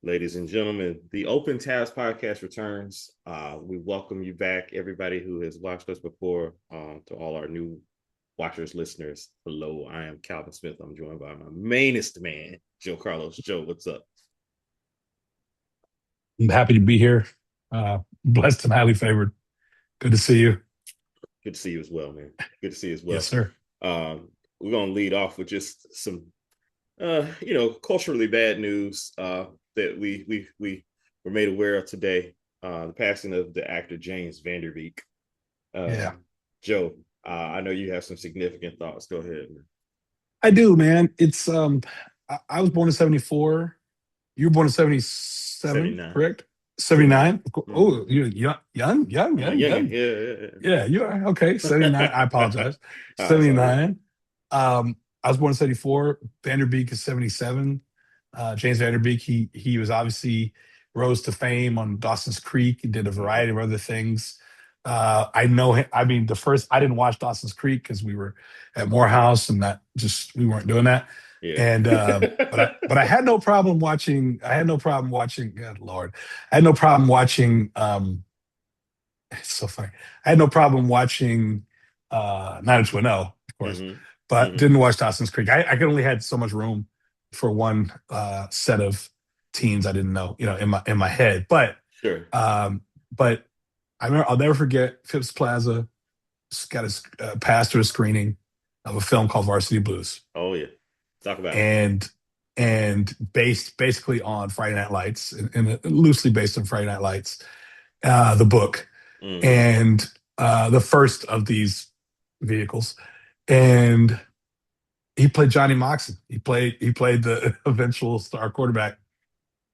Ladies and gentlemen, the Open Tabs podcast returns. We welcome you back, everybody who has watched us before. To all our new watchers, listeners, hello. I am Calvin Smith. I'm joined by my mainest man, Joe Carlos. Joe, what's up? I'm happy to be here. Blessed and highly favored. Good to see you. Good to see you as well, man. Good to see you as Yes, well. sir. We're gonna lead off with just some, culturally bad news that we were made aware of today. The passing of the actor James Vanderbeek. Yeah, Joe, I know you have some significant thoughts. Go ahead. I do, man. I was born in '74. You were born in '77, 79. correct? 79. '79. Mm-hmm. Oh, you're young, young, young, young, Youngin. young. Yeah, Yeah, you are. Okay, '79. I apologize. it's all good. '79. I was born in '74. Vanderbeek is '77. James Vanderbeek, he was obviously rose to fame on Dawson's Creek. He did a Mm-hmm. variety of other things. I know him. I mean, the first I didn't watch Dawson's Creek because we were at Morehouse and that just we weren't doing that. Yeah. And but I had no problem watching. I had no problem watching. God Lord, I had no problem watching. It's so funny. I had no problem watching 90210, of course, Mm-hmm. but Mm-hmm. didn't watch Dawson's Creek. I could only had so much room for one set of teams I didn't know, in my head. Sure. Um, but I remember I'll never forget Phipps Plaza got a passed through a screening of a film called Varsity Blues, Oh yeah. Talk about it. and based basically on Friday Night Lights, and loosely based on Friday Night Lights, the book, Mm-hmm. and the first of these vehicles, and he played Johnny Moxon. He played the eventual star quarterback,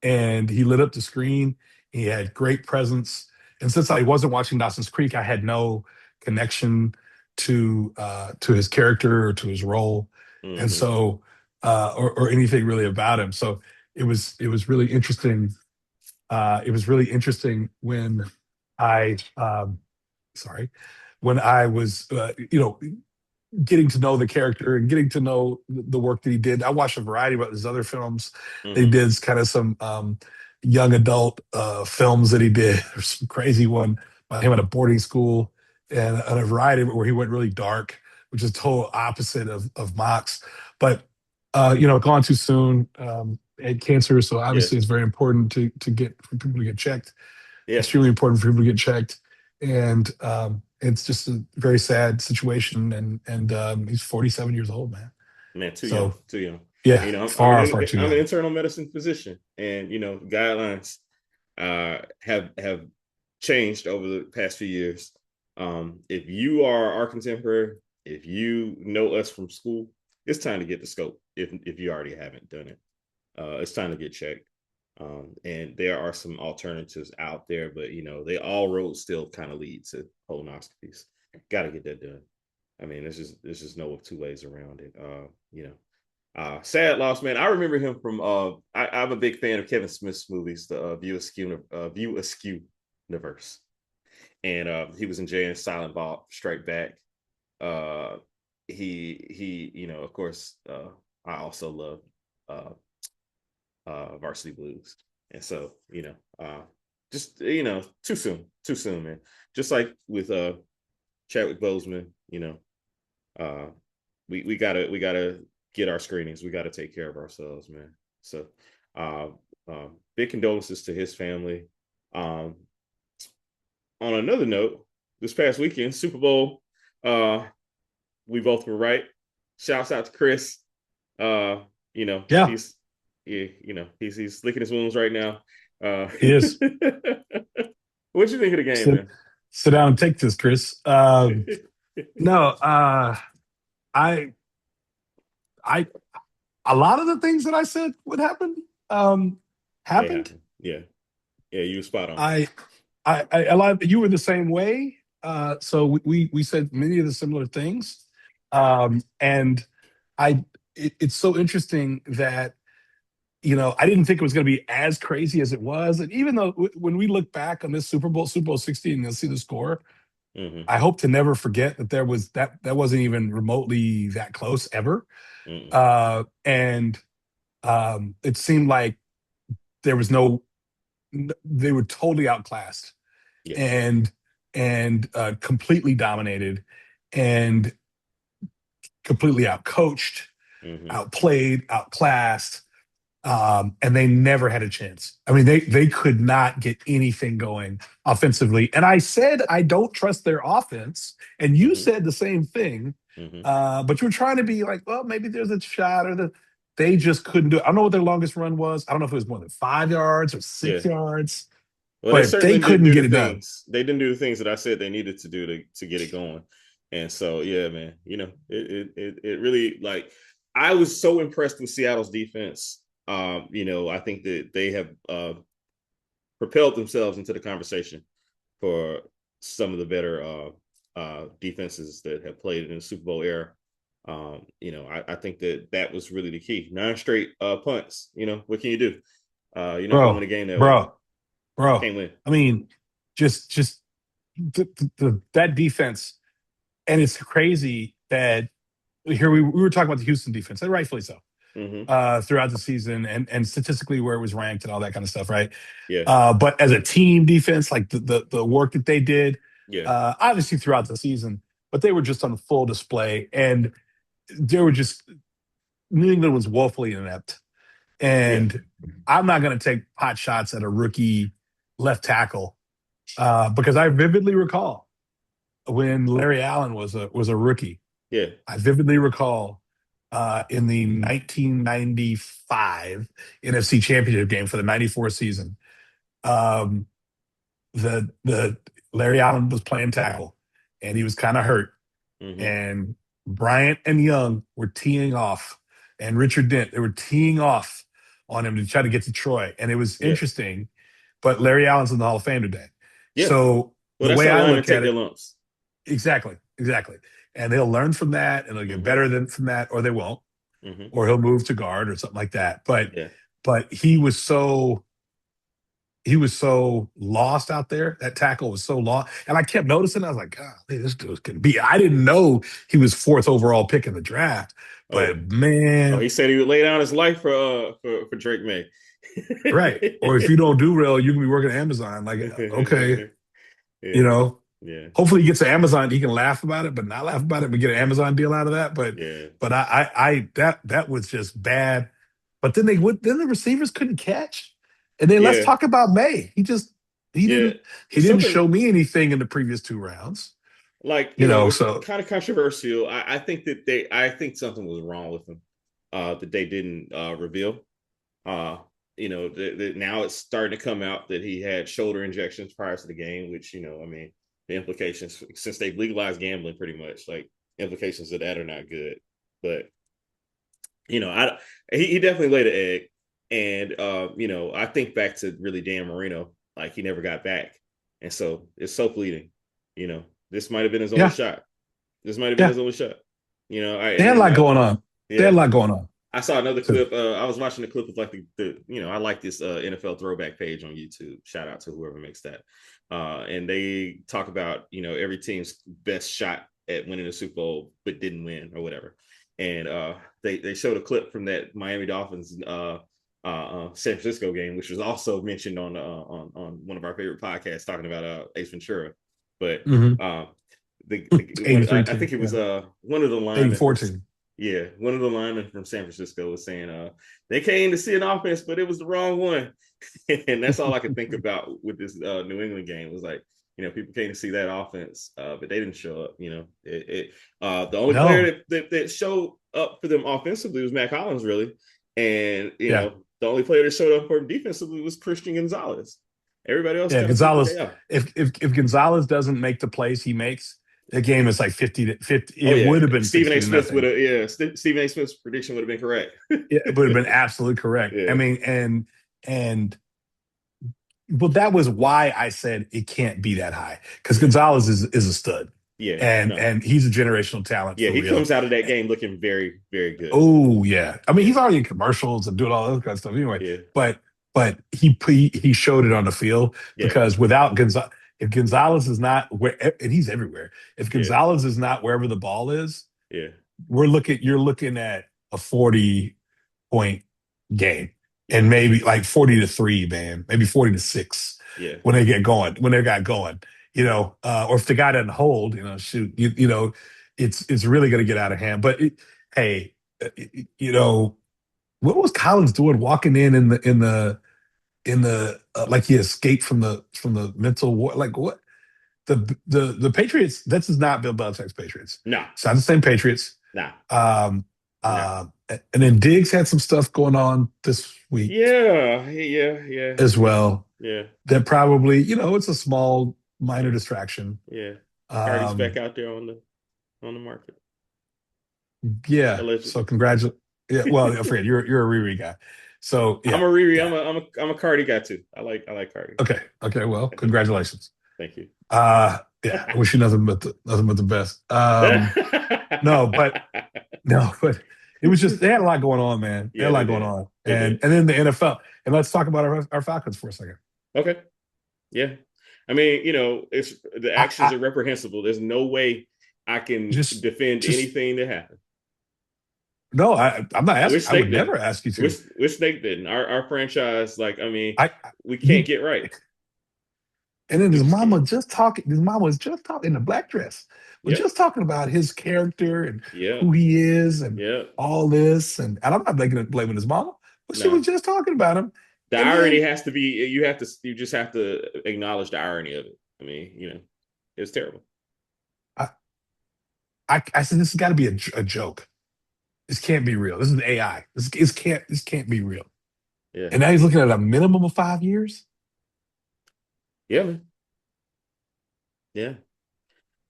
and he lit up the screen. He had great presence, and since I wasn't watching Dawson's Creek, I had no connection to his character or to his role, and Mm-hmm. so or anything really about him. So it was really interesting. It was really interesting when I sorry, when I was getting to know the character and getting to know the work that he did. I watched a variety of his other films. They Mm-hmm. did kind of some young adult films that he did. There's some crazy one about him at a boarding school, and a variety of it where he went really dark, which is total opposite of Mox. But gone too soon. Had cancer, so Yeah. obviously it's very important to get for people to get checked. Yeah. Extremely important for people to get checked, and it's just a very sad situation. And he's 47 years old, man. Man, too young. So Too young. yeah, You know, far far too I'm an young. internal medicine physician, and guidelines have changed over the past few years. If you are our contemporary, if you know us from school, it's time to get the scope. If you already haven't done it, it's time to get checked. And there are some alternatives out there, but they all roads still kind of lead to colonoscopies. Got to get that done. I mean, there's just no two ways around it. Sad loss, man. I remember him from. I'm a big fan of Kevin Smith's movies, the View Askew universe, and he was in Jay and Silent Bob Strike Back. Uh, of course, I also love uh, Varsity Blues, and so just too soon, man. Just like with Chadwick Boseman, uh, we gotta get our screenings. We gotta take care of ourselves, man. So, uh, big condolences to his family. Um, on another note, this past weekend, Super Bowl, uh, we both were right. Shouts out to Chris. Uh, Yeah, he's he's licking his wounds right now. he is. What'd you think of the game, Sit man? sit down and take this, Chris. No, I I a lot of the things that I said would happen They happened. happen. Yeah, yeah, you were spot on. I I a lot you were the same way. So we said many of the similar things. And I it's so interesting that I didn't think it was going to be as crazy as it was. And even though when we look back on this Super Bowl 16, and you'll see the score, Mm-hmm. I hope to never forget that that wasn't even remotely that close ever. Mm-hmm. And it seemed like there was no, they were totally outclassed Yeah. and completely dominated and completely outcoached, Hmm. outplayed, outclassed, and they never had a chance. I mean, they could not get anything going offensively. And I said I don't trust their offense, and you Hmm. said the same thing. Hmm. But you were trying to be like, well, maybe there's a shot, or the they just couldn't do it. I don't know what their longest run was. I don't know if it was more than 5 yards or Yeah. 6 yards, Well, they but they certainly didn't couldn't do the get it done. things. They didn't do the things that I said they needed to do to get it going. And so, yeah, man, it really like I was so impressed with Seattle's defense. I think that they have propelled themselves into the conversation for some of the better defenses that have played in the Super Bowl era. I think that that was really the key. 9 straight punts. What can you do? You're not going to win Bro, a game that way. bro, bro. Can't win. I mean, just that defense, and it's crazy that here we were talking about the Houston defense, and rightfully so, Hmm. throughout the season and statistically where it was ranked and all that kind of stuff, right? Yeah. But as a team defense, like the work that they did, Yeah. obviously throughout the season, but they were just on full display, and they were just New England was woefully inept. Yeah. And I'm not going to take pot shots at a rookie left tackle because I vividly recall when Larry Allen was a rookie. Yeah. I vividly recall in the 1995 NFC Championship game for the '94 season, um, the Larry Allen was playing tackle, and he was kind of hurt, Hmm. and Bryant and Young were teeing off, and Richard Dent, they were teeing off on him to try to get to Troy. And it was Yeah. interesting, but Larry Allen's in the Hall of Fame today. Yeah. So Well, the that's way how I linemen look take at their it, lumps. exactly, exactly. And they'll learn from that and they'll get Hmm. better than from that, or they won't, Hmm. or he'll move to guard or something like that. Yeah. But he was so lost out there. That tackle was so lost. And I kept noticing, I was like, God, this dude can be. I didn't know he was fourth overall pick in the draft. Oh yeah. But Oh, man, he said he would lay down his life for Drake May. right. Or if you don't do real, you can be working at Amazon. Like, okay, you Yeah. know, Yeah. hopefully he gets to Amazon. He can laugh about it, but not laugh about it. We get an Amazon deal out of that. Yeah. But that was just bad. But then the receivers couldn't catch. And then let's Yeah. talk about May. He Yeah. didn't Something show me anything in the previous 2 rounds. like it's So kind of controversial. I think that I think something was wrong with him that they didn't reveal. Uh, now it's starting to come out that he had shoulder injections prior to the game, which I mean, the implications since they've legalized gambling, pretty much like implications of that are not good. But I he definitely laid an egg, and I think back to really Dan Marino, like he never got back, and so it's so fleeting. This might have been his only yeah, shot. This might have been yeah. his only shot. I They and had a then lot going on. They had yeah, a lot going on. I saw another So, clip. I was watching the clip of like I like this NFL throwback page on YouTube. Shout out to whoever makes that. And they talk about every team's best shot at winning the Super Bowl but didn't win or whatever. And they showed a clip from that Miami Dolphins San Francisco game, which was also mentioned on one of our favorite podcasts talking about Ace Ventura. But mhm. uh, '83 I think team. it was Yeah. one of the linemen '84 from team. yeah, one of the linemen from San Francisco was saying they came to see an offense, but it was the wrong one. And that's all I could think about with this New England game was like, people came to see that offense, but they didn't show up. The only No. player that showed up for them offensively was Matt Collins, really, and Yeah. the only player that showed up for him defensively was Christian Gonzalez. Everybody else Yeah. kind of took the day Gonzalez. off. If Gonzalez doesn't make the plays he makes, the game is like 50 to 50. Oh It yeah, would have been Stephen 60 A. to Smith would nothing. have Stephen A. Smith's prediction would have been correct. It would have been absolutely correct. I Yeah, mean, and well, that was why I said it can't be that high because yeah, Gonzalez is a stud, yeah. and No, he's a generational talent yeah. for He real. comes out of that game looking very, very good. Oh yeah, I mean Yeah, he's already in commercials and doing all that kind of stuff anyway. yeah, But he showed it on the field yeah, because without Gonzalez, if Gonzalez is not where, and he's everywhere. If yeah, Gonzalez is not wherever the ball is, yeah, you're looking at a 40 point game. Yeah. and maybe like 40-3, man, maybe 40-6 Yeah. when they get going, when they got going, or if the guy doesn't hold, shoot, it's really going to get out of hand. But hey, you know, what was Collins doing walking in the like he escaped from the mental war? Like what? The Patriots, this is not Bill Belichick's Patriots. No. It's not the same Patriots. No. Um, No. and then Diggs had some stuff going on this week Yeah. Yeah. Yeah. as Yeah. well. Yeah. That probably, it's a small minor Yeah. distraction. Yeah. Cardi's back Um, out there on the market. yeah. So Allegedly. congratulations. Yeah. Well, I forget you're a Riri guy. So I'm yeah, a Riri. yeah. I'm a Cardi guy too. I like Cardi. Okay. Okay. Well, congratulations. Thank you. Yeah. I wish you nothing but the best. No, but No, but it was just they had a lot going on, man. They had Yeah, a they lot going did. on, They and did. and then the NFL. And let's talk about our Falcons for a second. Okay. Yeah. I mean, it's the actions I are reprehensible. There's no way I can just defend just anything that happened. no. I'm not We're asking. I would snake never bitten. ask you We're, to. we're snake bitten. Our franchise, like, I mean, I we can't you get right. and then We his just mama can't. just talking. His mama was just talking in the black dress. Was Yep. just talking about his character and Yep. who he is and Yep. all this. And I'm not blaming his mama, but she No. was just talking about him. The And irony then has to be you just have to acknowledge the irony of it. I mean, it's terrible. I I said this has got to be a joke. This can't be real. This is AI. This can't be real. Yeah. And now he's looking at a minimum of 5 years. Yeah, man. Yeah.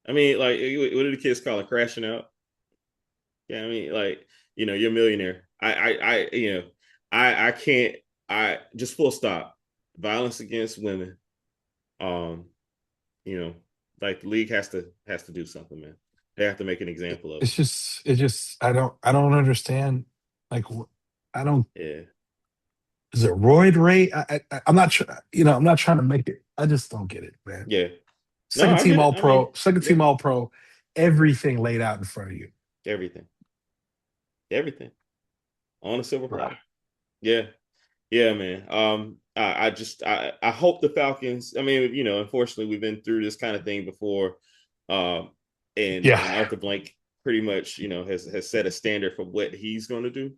I mean, like, what did the kids call it? Crashing out. Yeah, I mean, like, you're a millionaire. I can't. I just full stop. Violence against women. Um, you know, like the league has to do something, man. They have to make an example of It's just I don't understand. Like I don't. it. Is it roid rate? I'm not sure. I'm not trying to make it. I just don't get it, man. Yeah, yeah. No, Second I team get it. All I mean, Pro. Second yeah, team All Pro. Everything laid out in front of you. everything, everything on a silver Bruh. platter. Yeah, yeah, man. I hope the Falcons. I mean, unfortunately, we've been through this kind of thing before. Um, and Yeah. Arthur Blank pretty much, has set a standard for what he's going to do.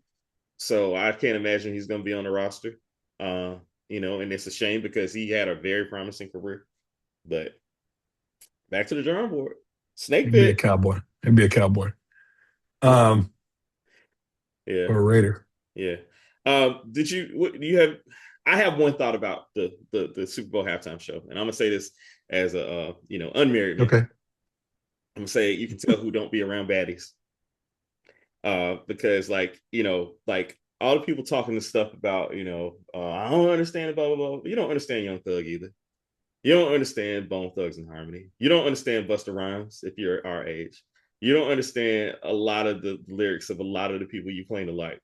So I can't imagine he's going to be on the roster. And it's a shame because he had a very promising career. But back to the drawing board. Snake Maybe a bit. cowboy. Maybe a cowboy. Um, Yeah, or a Raider. yeah. Did you? What do you have? I have one thought about the Super Bowl halftime show, and I'm gonna say this as a unmarried man. Okay. I'm gonna say you can tell who don't be around baddies. Because like all the people talking this stuff about, I don't understand blah blah blah. You don't understand Young Thug either. You don't understand Bone Thugs and Harmony. You don't understand Busta Rhymes if you're our age. You don't understand a lot of the lyrics of a lot of the people you claim to like.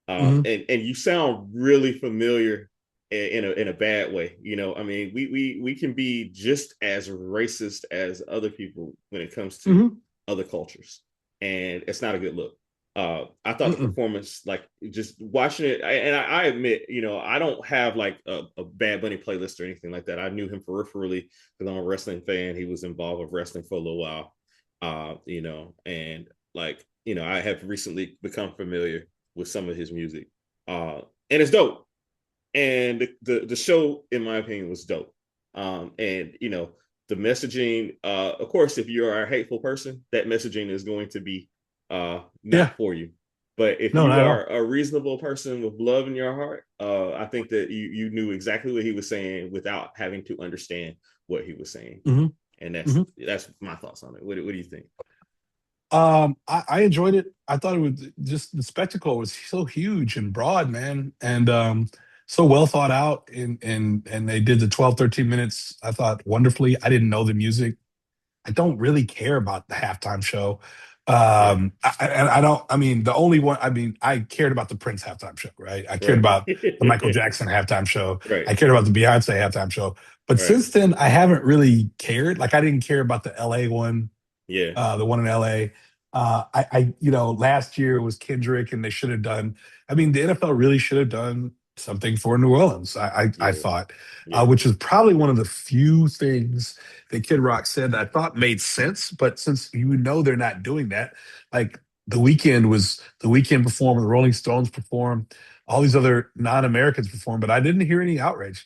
Mhm. And you sound really familiar in a bad way. I mean, we can be just as racist as other people when it comes to Mhm. other cultures, and it's not a good look. I thought the Mm-mm. performance, like just watching it, and I admit, I don't have like a Bad Bunny playlist or anything like that. I knew him peripherally because I'm a wrestling fan. He was involved with wrestling for a little while, and like I have recently become familiar with some of his music, and it's dope. And the show, in my opinion, was dope. And the messaging, of course, if you are a hateful person, that messaging is going to be Yeah. not for you. But if No, you not at are all. a reasonable person with love in your heart, I think that you knew exactly what he was saying without having to understand what he was saying. Hmm. And that's Hmm. that's my thoughts on it. What do you think? I enjoyed it. I thought it was just the spectacle was so huge and broad, man, and so well thought out. And they did the 12, 13 minutes. I thought wonderfully. I didn't know the music. I don't really care about the halftime show. Yeah. And I don't. I mean, the only one. I mean, I cared about the Prince halftime show, right? I cared Right. about the Michael Jackson halftime show. Right. I cared about the Beyonce halftime show. But Right. since then, I haven't really cared. Like, I didn't care about the LA one, Yeah. the one in LA. Last year it was Kendrick, and they should have done. I mean, the NFL really should have done. something for New Orleans. I Yeah, thought, yeah, which is probably one of the few things that Kid Rock said that I thought made sense. But since they're not doing that, like the weekend performed, the Rolling Stones performed, all these other non-Americans performed, but I didn't hear any outrage.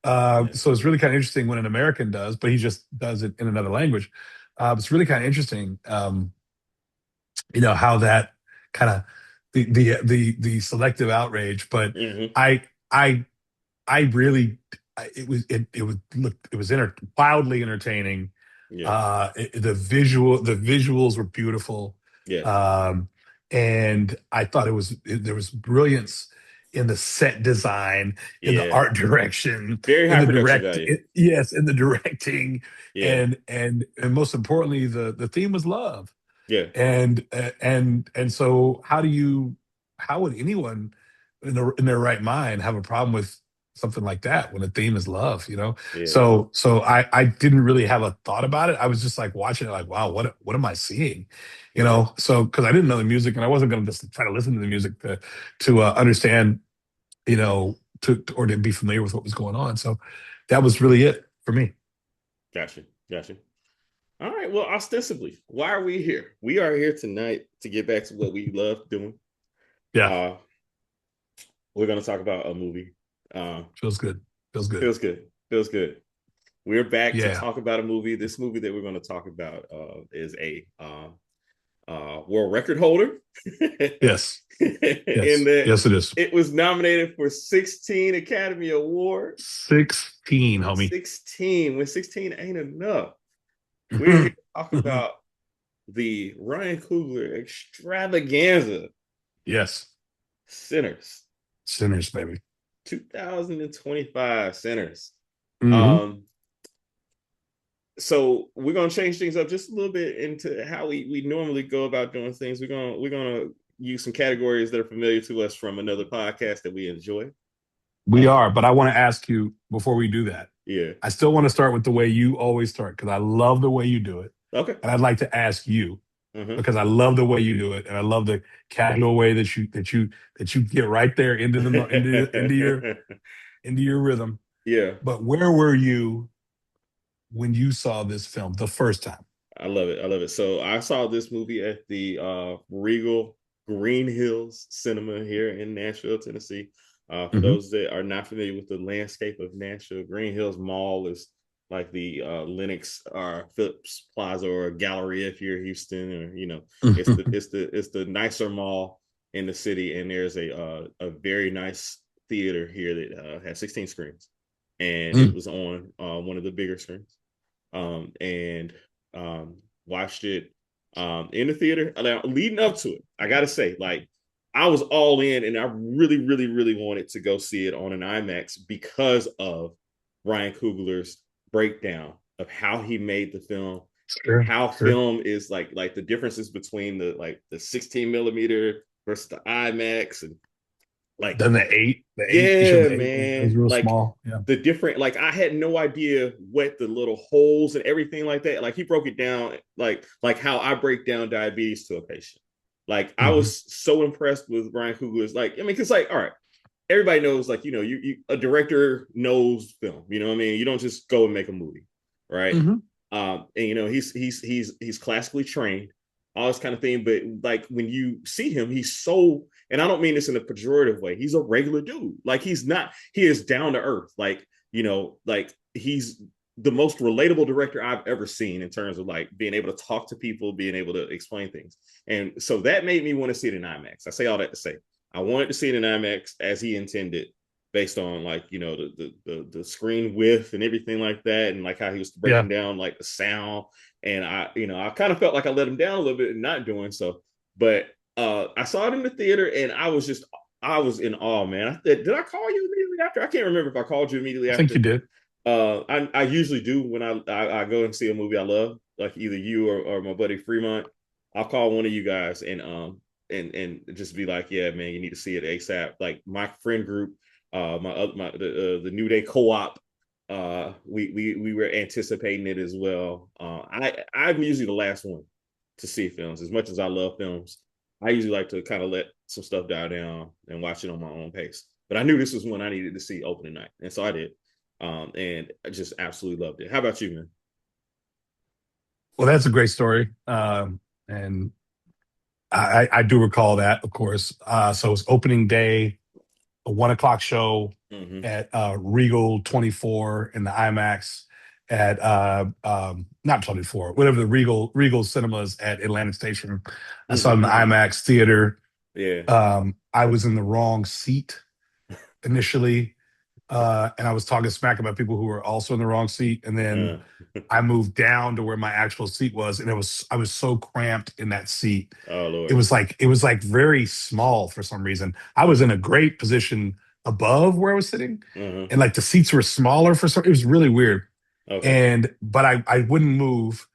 yeah. So it's really kind of interesting when an American does, but he just does it in another language. It's really kind of interesting, how that kind of the selective outrage. But Hmm. I I I really it was wildly entertaining. Yeah, The visuals were beautiful, yes, um, and I thought there was brilliance in the set design, in the yeah. art direction, Very in high the production value. yes, in the directing, Yeah, and most importantly, the theme was love. yeah, And so how would anyone in their right mind have a problem with something like that when the theme is love? yeah, So I didn't really have a thought about it. I was just like watching it like, wow, what am I seeing? yeah. So because I didn't know the music and I wasn't going to just try to listen to the music to understand, or to be familiar with what was going on. So that was really it for me. Gotcha, gotcha. All right. Well, ostensibly, why are we here? We are here tonight to get back to what we love doing. Yeah, Uh, we're gonna talk about a movie. Uh, feels good. Feels good. feels good. Feels good. We're back to Yeah. talk about a movie. This movie that we're going to talk about is a world record holder, Yes. in Yes. that Yes, it is. it was nominated for 16 Academy Awards. 16, homie. 16, when 16 ain't enough. We're here to talk about the Ryan Coogler extravaganza, Yes. Sinners, Sinners, baby. 2025 Sinners. Hmm. Um, so we're gonna change things up just a little bit into how we normally go about doing things. We're gonna use some categories that are familiar to us from another podcast that we enjoy. We Uh, are, but I want to ask you before we do that. yeah. I still want to start with the way you always start because I love the way you do it. Okay. And I'd like to ask you Uh-huh. because I love the way you do it, and I love the casual way that you get right there into your rhythm. Yeah, But where were you when you saw this film the first time? I love it. I love it. So I saw this movie at the Regal Green Hills Cinema here in Nashville, Tennessee. For Hmm. those that are not familiar with the landscape of Nashville, Green Hills Mall is like the Lenox or Phillips Plaza or Galleria if you're Houston, or it's the nicer mall in the city, and there's a very nice theater here that has 16 screens, and it was on one of the bigger screens, and watched it in the theater. Now, leading up to it, I gotta say, like, I was all in, and I really, really, really wanted to go see it on an IMAX because of Ryan Coogler's breakdown of how he made the film, and Sure, how sure. film is like the differences between the 16 millimeter versus the IMAX, and like, Then the eight, he showed yeah, the eight. It was man. real Like small. Yeah. the different, like I had no idea what the little holes and everything like that. Like he broke it down like how I break down diabetes to a patient. Like I Hmm. was so impressed with Ryan Coogler's, like, I mean, because like, all right, everybody knows, like, you a director knows film, you know what I mean? You don't just go and make a movie, right? Hmm. And he's classically trained, all this kind of thing. But like when you see him, he's so, and I don't mean this in a pejorative way, he's a regular dude. Like he is down to earth. Like, like he's the most relatable director I've ever seen in terms of like being able to talk to people, being able to explain things. And so that made me want to see it in IMAX. I say all that to say I wanted to see it in IMAX as he intended, based on like the screen width and everything like that, and like how he was breaking Yeah. down like the sound. And I kind of felt like I let him down a little bit in not doing so. But I saw it in the theater, and I was in awe, man. Did I call you immediately after? I can't remember if I called you immediately I think after. you did. I usually do when I go and see a movie I love, like either you or my buddy Fremont. I'll call one of you guys, and just be like, yeah, man, you need to see it ASAP. Like my friend group, the New Day Co-op, we were anticipating it as well. I'm usually the last one to see films. As much as I love films, I usually like to kind of let some stuff die down and watch it on my own pace. but I knew this was one I needed to see opening night, and so I did. And I just absolutely loved it. How about you, man? Well, that's a great story. And I do recall that, of course. So it was opening day, a 1 o'clock show Mm-hmm. at Regal 24 in the IMAX at not 24, whatever the Regal cinemas at Atlantic Station. I saw it in the IMAX theater. Yeah. I was in the wrong seat initially, and I was talking smack about people who were also in the wrong seat, and then Uh, I moved down to where my actual seat was, and I was so cramped in that seat. oh It Lord. was like very small for some reason. I was in a great position above where I was sitting, Uh-huh. and like the seats were smaller for some. It was really weird. Okay. And but I wouldn't move,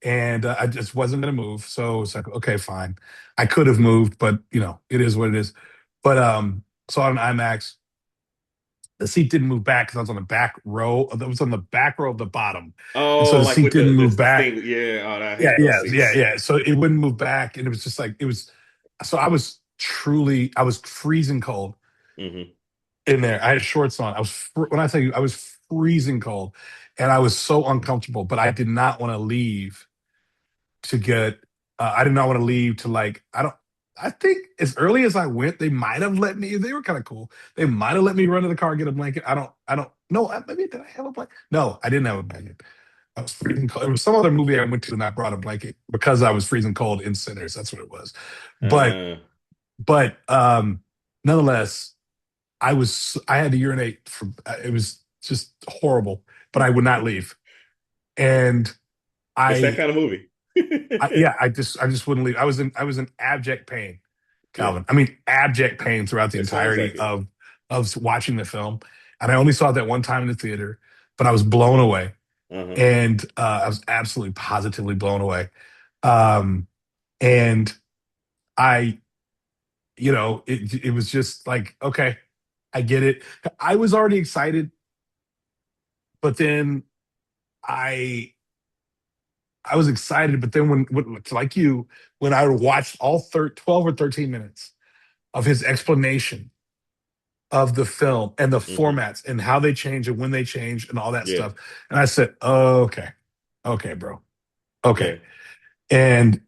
and I just wasn't going to move. So it's like, okay, fine. I could have moved, but it is what it is. But saw it on IMAX. The seat didn't move back because I was on the back row. That was on the back row of the bottom, and so Oh, the like seat with didn't move the back. thing. Yeah. Oh, I Yeah, hate those yeah, yeah, seats. yeah. So it wouldn't move back, and it was just like it was. So I was freezing cold Hmm. in there. I had shorts on. When I tell you, I was freezing cold, and I was so uncomfortable. But I did not want to leave to get. I did not want to leave to like. I don't. I think as early as I went, they might have let me. They were kind of cool. They might have let me run to the car get a blanket. I don't. I don't. No. Maybe did I have a blanket? No, I didn't have a blanket. I was freezing cold. It was some other movie I went to and I brought a blanket because I was freezing cold in Sinners. That's what it was. But Uh, but nonetheless, I had to urinate for it was just horrible, but I would not leave. And it's that I, kind of movie. yeah, I just wouldn't leave. I was in abject pain, Yeah. Calvin. I mean abject pain throughout the It sounds like entirety it. of watching the film. And I only saw it that one time in the theater, but I was blown away. Uh-huh. And I was absolutely positively blown away. Um and I it was just like, okay, I get it. I was already excited, but then I I was excited, but then when like you, when I watched all 12 or 13 minutes of his explanation of the film and the Hmm. formats and how they change and when they change and all that Yeah. stuff, and I said, oh, okay, bro, okay, Yeah. and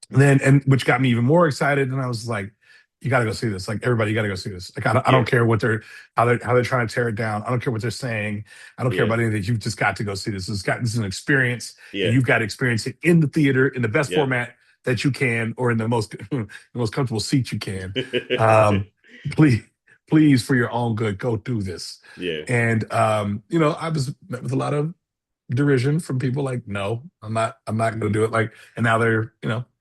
then and which got me even more excited, and I was like, you got to go see this. Like everybody, you got to go see this. Like I Yeah. don't care what they're how they're trying to tear it down. I don't care what they're saying. I don't care Yeah. about anything. You've just got to go see this. This is an experience, and Yeah. you've got to experience it in the theater in the best Yeah. format that you can, or in the most the most comfortable seat you can. Um, please, please, for your own good, go do this. Yeah. And I was met with a lot of derision from people like, no, I'm not going to do it. Like, and now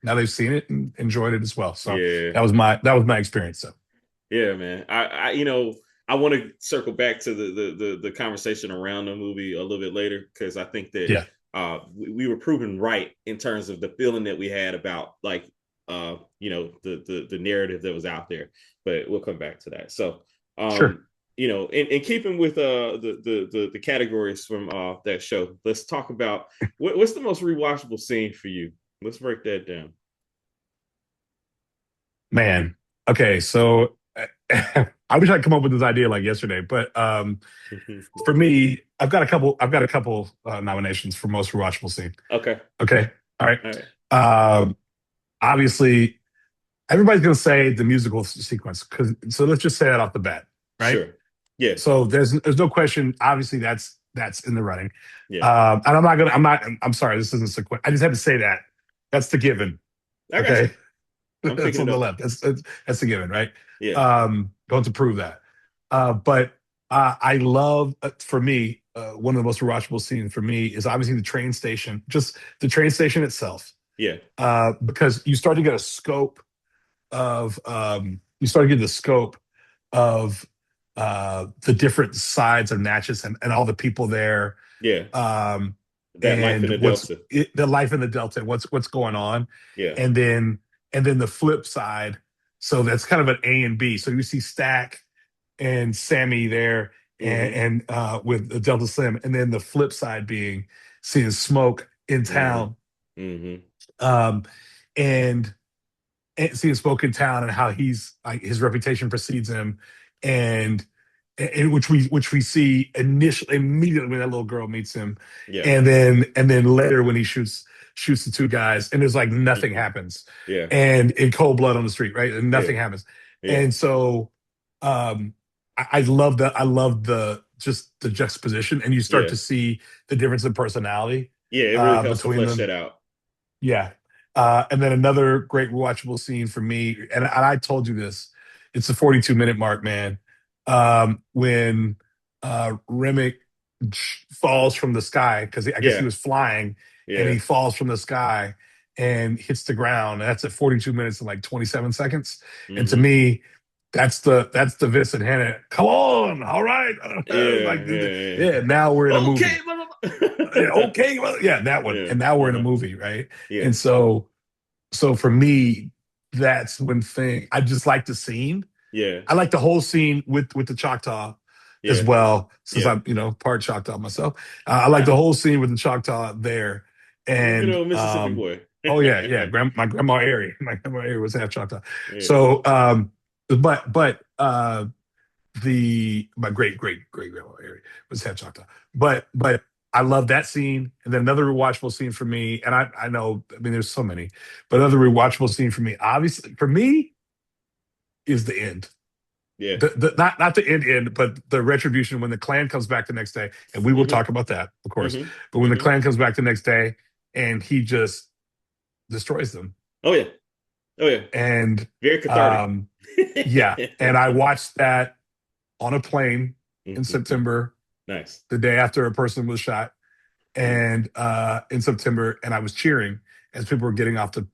now they've seen it and enjoyed it as well. So Yeah. that was my experience. So Yeah, man. I want to circle back to the conversation around the movie a little bit later because I think that yeah, we were proven right in terms of the feeling that we had about like the narrative that was out there. But we'll come back to that. So sure. in keeping with the categories from that show, let's talk about what's the most rewatchable scene for you. Let's break that down. Man. Okay, so I wish I'd come up with this idea like yesterday, but for me, I've got a couple nominations for most rewatchable scene. Okay. Okay, all right. All right. Um, Obviously, everybody's gonna say the musical sequence because so let's just say that off the bat, right? Sure. Yeah. So there's no question. Obviously, that's in the running. Yeah. And I'm sorry, this isn't sequence. I just have to say that that's the given. I got you. Okay, I'm that's picking on it the up. left. That's the given, right? Yeah. Going to prove that. But I love for me one of the most rewatchable scenes for me is obviously the train station, just the train station itself, Yeah. because you start to get a scope you start to get the scope of the different sides of Natchez and all the people there, Yeah. um, That life in and the Delta. the life in the Delta and what's going on, Yeah. and then the flip side. So that's kind of an A and B. So you see Stack and Sammy there, Mm-hmm. and with the Delta Slim, and then the flip side being seeing Smoke in Mm-hmm. town, Mm-hmm. um, and seeing Smoke in Town and how he's like his reputation precedes him, and, and which we see initially immediately when that little girl meets him, Yeah. and then later when he shoots the two guys, and there's like nothing Mhm. happens, Yeah. and in cold blood on the street, right, and Yeah. nothing happens, Yeah. and so I love that. I love the just the juxtaposition, and you start Yeah. to see the difference in personality Yeah. It really helps to between flesh that them. out. Yeah. And then another great watchable scene for me, and I told you this, it's the 42-minute mark, man. When Remick falls from the sky, because I guess he Yeah. was flying, and Yeah. he falls from the sky and hits the ground. That's at 42 minutes and like 27 seconds. And to Hmm. me, that's the Vincent Hanna. Come on, all right. Yeah. Like, Yeah. yeah, now we're in a Okay, movie. Yeah, mother- okay, well, yeah, that one. Yeah. And now we're in a Uh-huh. movie, right? Yeah. And so for me, that's one thing. I just like the scene. Yeah. I like the whole scene with the Choctaw as Yeah. well, since Yeah. I'm part Choctaw myself. I like the Ah, whole scene with the Choctaw there, good and old Mississippi boy. oh yeah, yeah. My grandma Ari, my grandma Ari was half Choctaw. Yeah. So, but the my great grandma Ari was half Choctaw. But I love that scene, and then another rewatchable scene for me. And I know, I mean, there's so many, but another rewatchable scene for me, obviously for me, is the end. Yeah. Not the end, but the retribution when the clan comes back the next day, and we will Hmm. talk about that, of course. Hmm. But when the Hmm. clan comes back the next day, and he just destroys them, Oh yeah. Oh yeah. and Very cathartic. um, yeah, and I watched that on a plane in Mhm. September, Nice. the day after a person was shot, Mm. and in September, and I was cheering as people were getting off the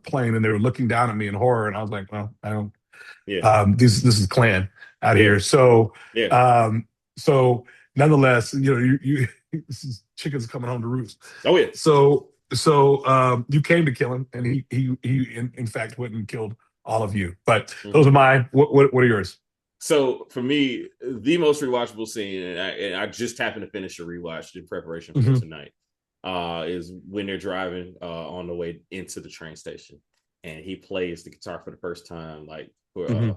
plane, and they were looking down at me in horror, and I was like, well, I don't. Yeah. This is Klan out Yeah. here, so Yeah. um, so nonetheless, this is chickens coming home to roost. Oh yeah. So you came to kill him, and he in fact went and killed all of you. But those Hmm. are mine. What are yours? So for me, the most rewatchable scene, and I just happened to finish a rewatch in preparation for Hmm. tonight, is when they're driving on the way into the train station, and he plays the guitar for the first time, like Hmm.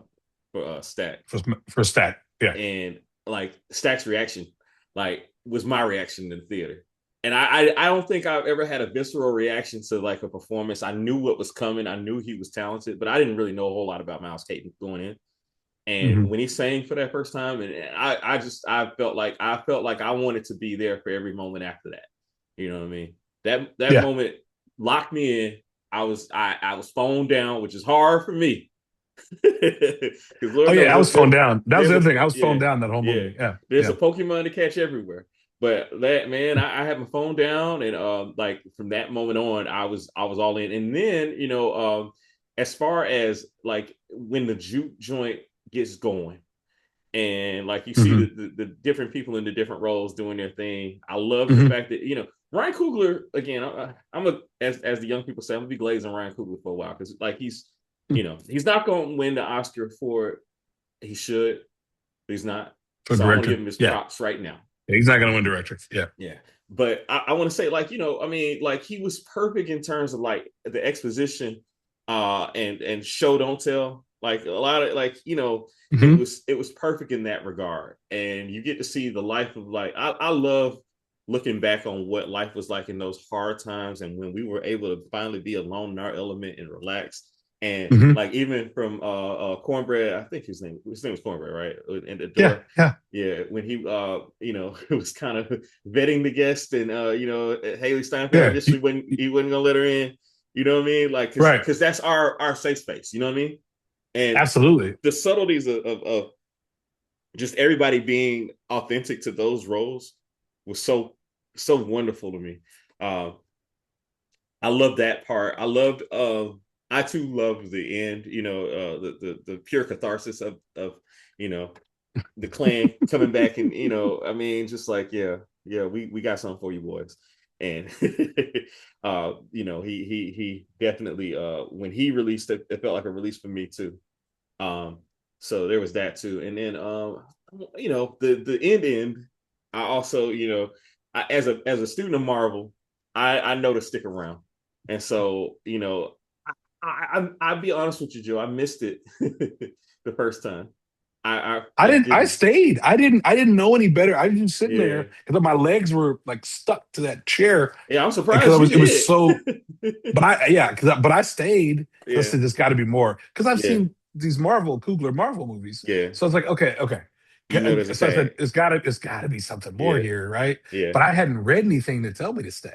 for Stack, For stat, yeah. and like Stack's reaction, like was my reaction in the theater. And I don't think I've ever had a visceral reaction to like a performance. I knew what was coming. I knew he was talented, but I didn't really know a whole lot about Miles Caton going in. And Hmm. when he sang for that first time, and I felt like I wanted to be there for every moment after that. You know what I mean? That Yeah. moment locked me in. I was phone down, which is hard for me. Because Oh Lord yeah, knows I was phoned down. That was there's the a other thing. I was yeah, phoned down that whole yeah. movie. Yeah, There's a yeah. Pokemon to catch everywhere. But that man, I had my phone down, and like from that moment on, I was all in. And then as far as like when the juke joint gets going, and like you see Hmm. the different people in the different roles doing their thing. I love the Hmm. fact that Ryan Coogler again. I'm a as the young people say, I'm gonna be glazing Ryan Coogler for a while because like he's not going to win the Oscar for it. He should, but he's not. For So I want to give director, him his yeah. props right now. He's not going to win director. Yeah. Yeah. But I want to say, like, I mean, like he was perfect in terms of like the exposition and show don't tell. Like a lot of like, it Hmm. was it was perfect in that regard. And you get to see the life of like I love looking back on what life was like in those hard times and when we were able to finally be alone in our element and relax. And Hmm. like even from Cornbread, I think his name was Cornbread, right? And the Yeah. door, Yeah. yeah, when he it was kind of vetting the guest, and Haley Steinfeld Yeah. initially when he wasn't gonna let her in, you know what I mean? Like Right. because that's our safe space, you know what I mean? And Absolutely. the subtleties of just everybody being authentic to those roles was so wonderful to me. Uh, I love that part. I too loved the end, the pure catharsis of you know the clan coming back, and I mean just like yeah, we got something for you boys. And he definitely when he released it, it felt like a release for me too. um so there was that too. And then the end, I also as a student of Marvel, I know to stick around. And so I'll be honest with you, Joe. I missed it the first time. I I didn't. I didn't. stayed. I didn't. I didn't know any better. I was just sitting Yeah, there because my legs were like stuck to that chair yeah. I'm because I surprised you was. It was did. so. But I yeah. But I stayed because I Yeah, said there's got to be more because I've yeah, seen these Marvel Coogler Marvel movies. yeah. So I was like, okay, okay. You know, there's a So I said tag. it's got to be something more Yeah, here, right? yeah, But I hadn't read anything to tell me to stay.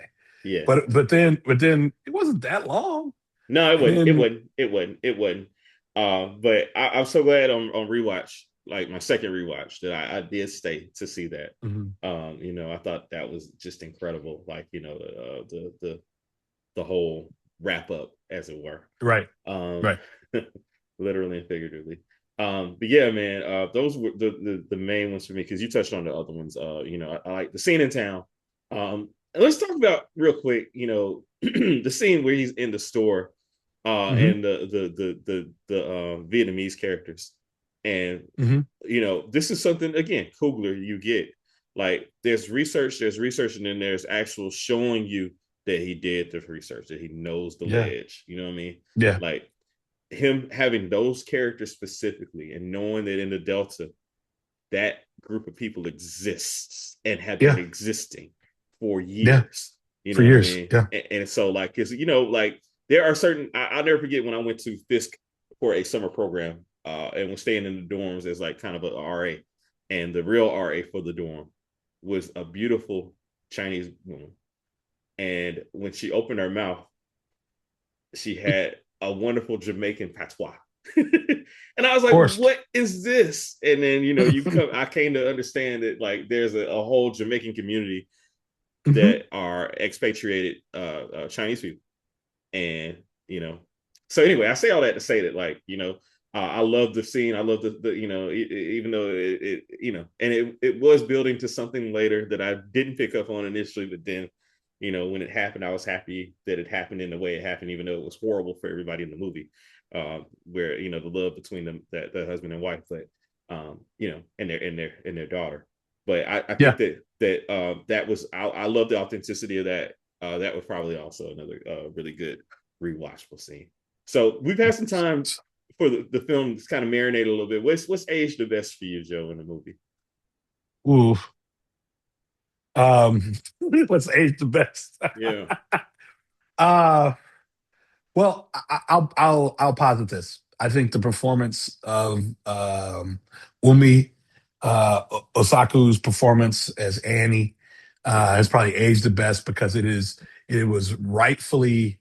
yeah. But then it wasn't that long, No, it and wasn't. It then wasn't. It wasn't. It wasn't. But I'm so glad on rewatch, like my second rewatch, that I did stay to see that. mhm, I thought that was just incredible. Like, the whole wrap up, as it were. right, Um, right. literally and figuratively. But yeah, man, those were the main ones for me because you touched on the other ones. I like the scene in town. And let's talk about real quick, the scene where he's in the store, Hmm. and the Vietnamese characters, and Hmm. this is something again, Coogler, you get like there's research, and then there's actual showing you that he did the research, that he knows the Yeah, ledge. You know what I mean? yeah, Like him having those characters specifically and knowing that in the Delta, that group of people exists and have been yeah, existing for yeah. years. You For know what I years. mean? Yeah. And so, like, because, like, there are certain, I'll never forget when I went to Fisk for a summer program, and was staying in the dorms as like kind of a RA. And the real RA for the dorm was a beautiful Chinese woman. And when she opened her mouth, she had a wonderful Jamaican patois. And I was Of like, course. what is this? And then, I came to understand that like there's a whole Jamaican community Hmm. that are expatriated Chinese people. And, so anyway, I say all that to say that, like, I love the scene. I love even though and it was building to something later that I didn't pick up on initially, but then, when it happened, I was happy that it happened in the way it happened, even though it was horrible for everybody in the movie, where, the love between them, that the husband and wife, but, and their daughter. But I think Yeah. that was, I love the authenticity of that. That was probably also another really good rewatchable scene. So we've had some time for the film to kind of marinate a little bit. What's aged the best for you, Joe, in the movie? Ooh. Um, let's age the best. Yeah, uh well, I'll posit this. I think the performance of Umi Osaku's performance as Annie has probably aged the best because it was rightfully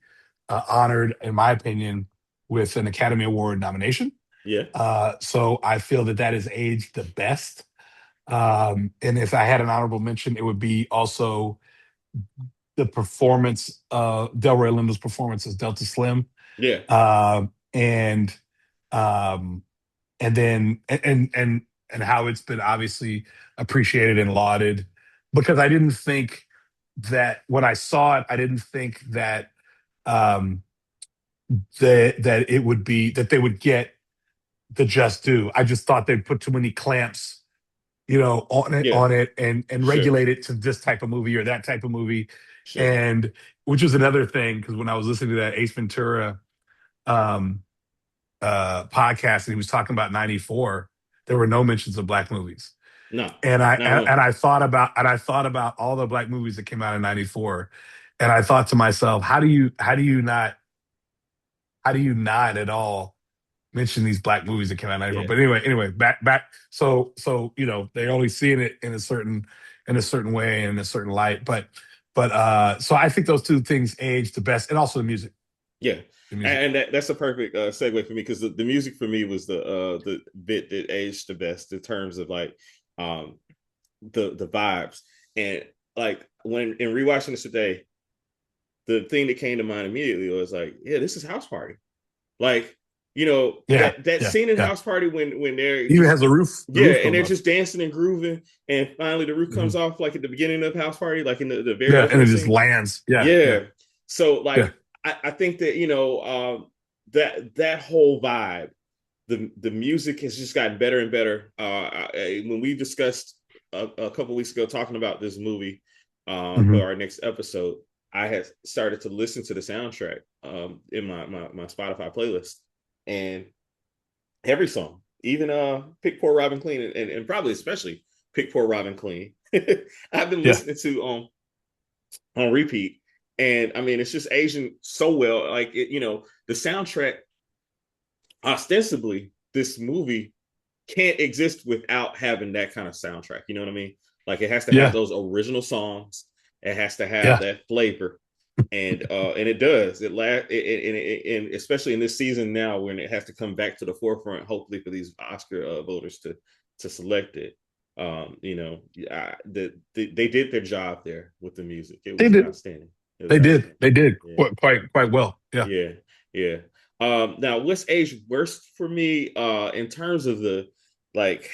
honored, in my opinion, with an Academy Award nomination. yeah, So I feel that that has aged the best. And if I had an honorable mention, it would be also the performance, Delroy Lindo's performance as Delta Slim, yeah, uh, and um, and then and how it's been obviously appreciated and lauded. Because I didn't think that when I saw it, I didn't think that um, that it would be that they would get the just due. I just thought they'd put too many clamps, on it yeah. and Sure, regulate it to this type of movie or that type of movie. sure. And which was another thing, because when I was listening to that Ace Ventura um podcast and he was talking about 94, there were no mentions of black movies. No, And I not and, one. and I thought about all the black movies that came out in 94. And I thought to myself, how do you not at all mention these black movies that came out in 94? Yeah, But anyway, back. So they're only seeing it in a certain way and in a certain light. But so I think those two things age the best, and also the music. yeah. The music. And that's a perfect segue for me because the music for me was the bit that aged the best in terms of like um the vibes. And like when in rewatching this today, the thing that came to mind immediately was like, yeah, this is House Party. Like, Yeah, that yeah, scene in yeah. House Party when they're Even just, has a roof. The yeah, roof and goes they're up. just dancing and grooving, and finally the roof comes Mhm. off like at the beginning of House Party, like in the very Yeah, and opening it just scene. lands. Yeah, yeah, Yeah. So yeah. like I think that that whole vibe, the music has just gotten better and better. When we discussed a couple weeks ago talking about this movie for Hmm. our next episode, I had started to listen to the soundtrack in my Spotify playlist, and every song, even Pick Poor Robin Clean, and probably especially Pick Poor Robin Clean, I've been Yeah. listening to on repeat. And I mean, it's just Asian so well. Like the soundtrack, ostensibly, this movie can't exist without having that kind of soundtrack. You know what I mean? Like it has to have Yeah. those original songs. It has to have Yeah. that flavor, and it does. And especially in this season now, when it has to come back to the forefront, hopefully for these Oscar voters to select it. They did their job there with the music. It They was did. outstanding. It was They did. outstanding. They did Yeah, quite well. Yeah. yeah, yeah. Now what's aged worst for me in terms of the like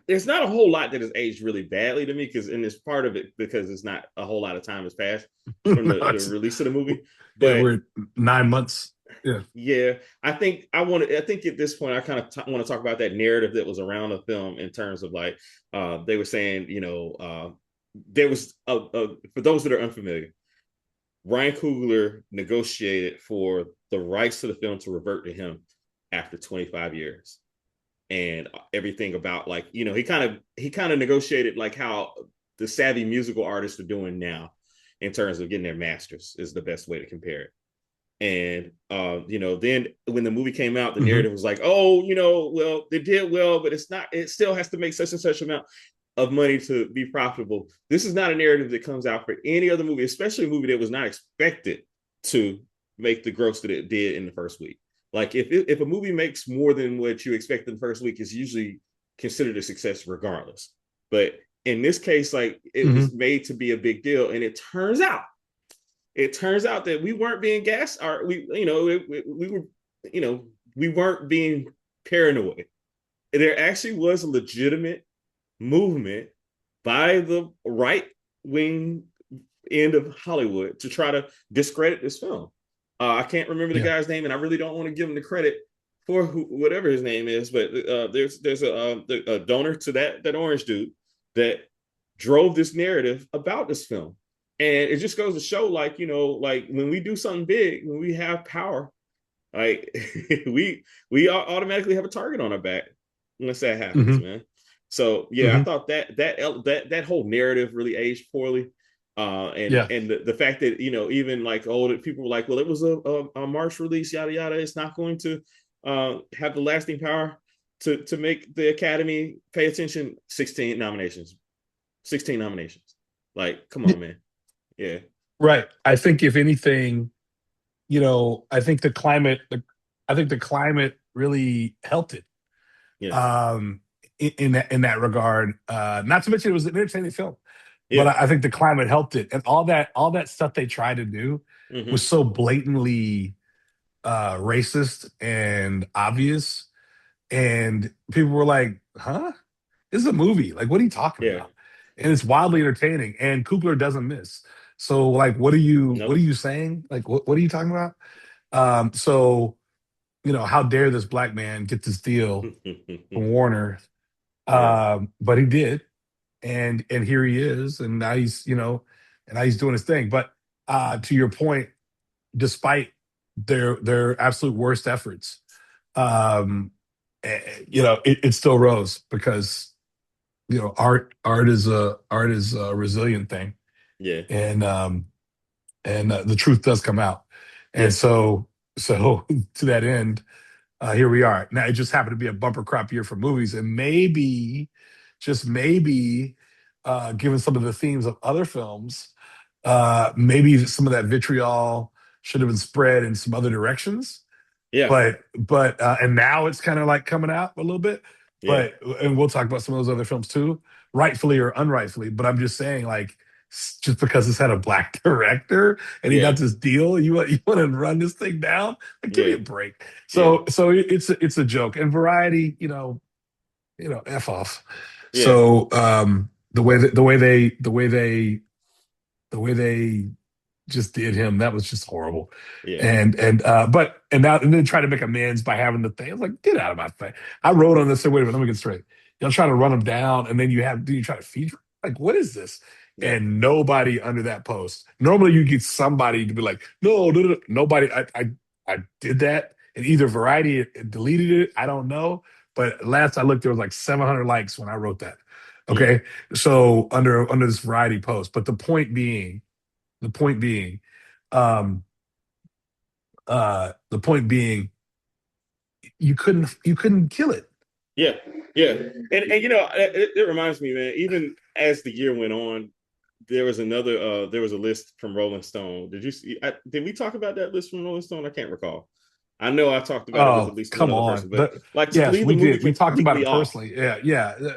there's not a whole lot that has aged really badly to me because and it's part of it because it's not a whole lot of time has passed from No, the release of the movie. yeah, But we're 9 months. Yeah. yeah, I think at this point I kind of want to talk about that narrative that was around the film in terms of like they were saying, there was for those that are unfamiliar, Ryan Coogler negotiated for the rights to the film to revert to him after 25 years. And everything about like, he kind of negotiated like how the savvy musical artists are doing now in terms of getting their masters is the best way to compare it. And then when the movie came out, the Hmm. narrative was like, oh, well, they did well, but it still has to make such and such amount of money to be profitable. This is not a narrative that comes out for any other movie, especially a movie that was not expected to make the gross that it did in the first week. Like if a movie makes more than what you expect in the first week, it's usually considered a success regardless. But in this case, like it was Hmm. made to be a big deal, and it turns out that we weren't being gas or we were you know we weren't being paranoid. There actually was a legitimate movement by the right wing end of Hollywood to try to discredit this film. I can't remember the Yeah. guy's name, and I really don't want to give him the credit for whatever his name is. But there's a donor to that orange dude that drove this narrative about this film, and it just goes to show, like when we do something big, when we have power, like we automatically have a target on our back once that happens, Hmm. man. So yeah, I Hmm. thought that whole narrative really aged poorly. And Yeah. the fact that even like older people were like, well, it was a March release, yada yada. It's not going to have the lasting power to make the Academy pay attention. 16 nominations. Like, come on, man. Yeah, Right. I think if anything, I think I think the climate really helped it. yeah, Um, in that regard. Not to mention it was an entertaining film, but yeah. I think the climate helped it, and all that stuff they tried to do was Mm-hmm. so blatantly racist and obvious, and people were like, "Huh? This is a movie. Like, what are you talking Yeah. about?" And it's wildly entertaining, and Coogler doesn't miss. So, like, what are Nope. you saying? Like, what are you talking about? So how dare this black man get this deal from Warner? Yeah. But he did, and here he is, and now he's doing his thing. But to your point, despite their absolute worst efforts, um, it still rose because art is a resilient thing, Yeah. and the truth does come out, and Yeah. so to that end, here we are. Now it just happened to be a bumper crop year for movies, and maybe, just maybe, given some of the themes of other films, maybe some of that vitriol should have been spread in some other directions. Yeah. And now it's kind of like coming out a little bit. Yeah. And we'll talk about some of those other films too, rightfully or unrightfully. But I'm just saying, like, just because it's had a black director and he Yeah. got this deal, you want to run this thing down? Like, give me Yeah. a break. Yeah. So it's a joke. And Variety, f off. Yeah. So the way they just did him, that was just horrible. Yeah. And then try to make amends by having the thing. I was like, get out of my face. I wrote on this, said, wait a minute, let me get straight. Y'all try to run him down, and then you try to feature. Like, what is this? Yeah. and nobody under that post. Normally, you get somebody to be like, no, no, no, nobody. I did that, and either Variety deleted it. I don't know, but last I looked, there was like 700 likes when I wrote that. Mm. Okay, so under this Variety post, but the point being, um, the point being, you couldn't kill it. Yeah. Yeah. And it reminds me, man, even as the year went on, there was a list from Rolling Stone. Did you see did we talk about that list from Rolling Stone? I can't recall. I know I talked about it with at Oh, least one come other on. person, but like to Yes, leave the we movie did. We talked about completely it off, personally. Yeah, yeah,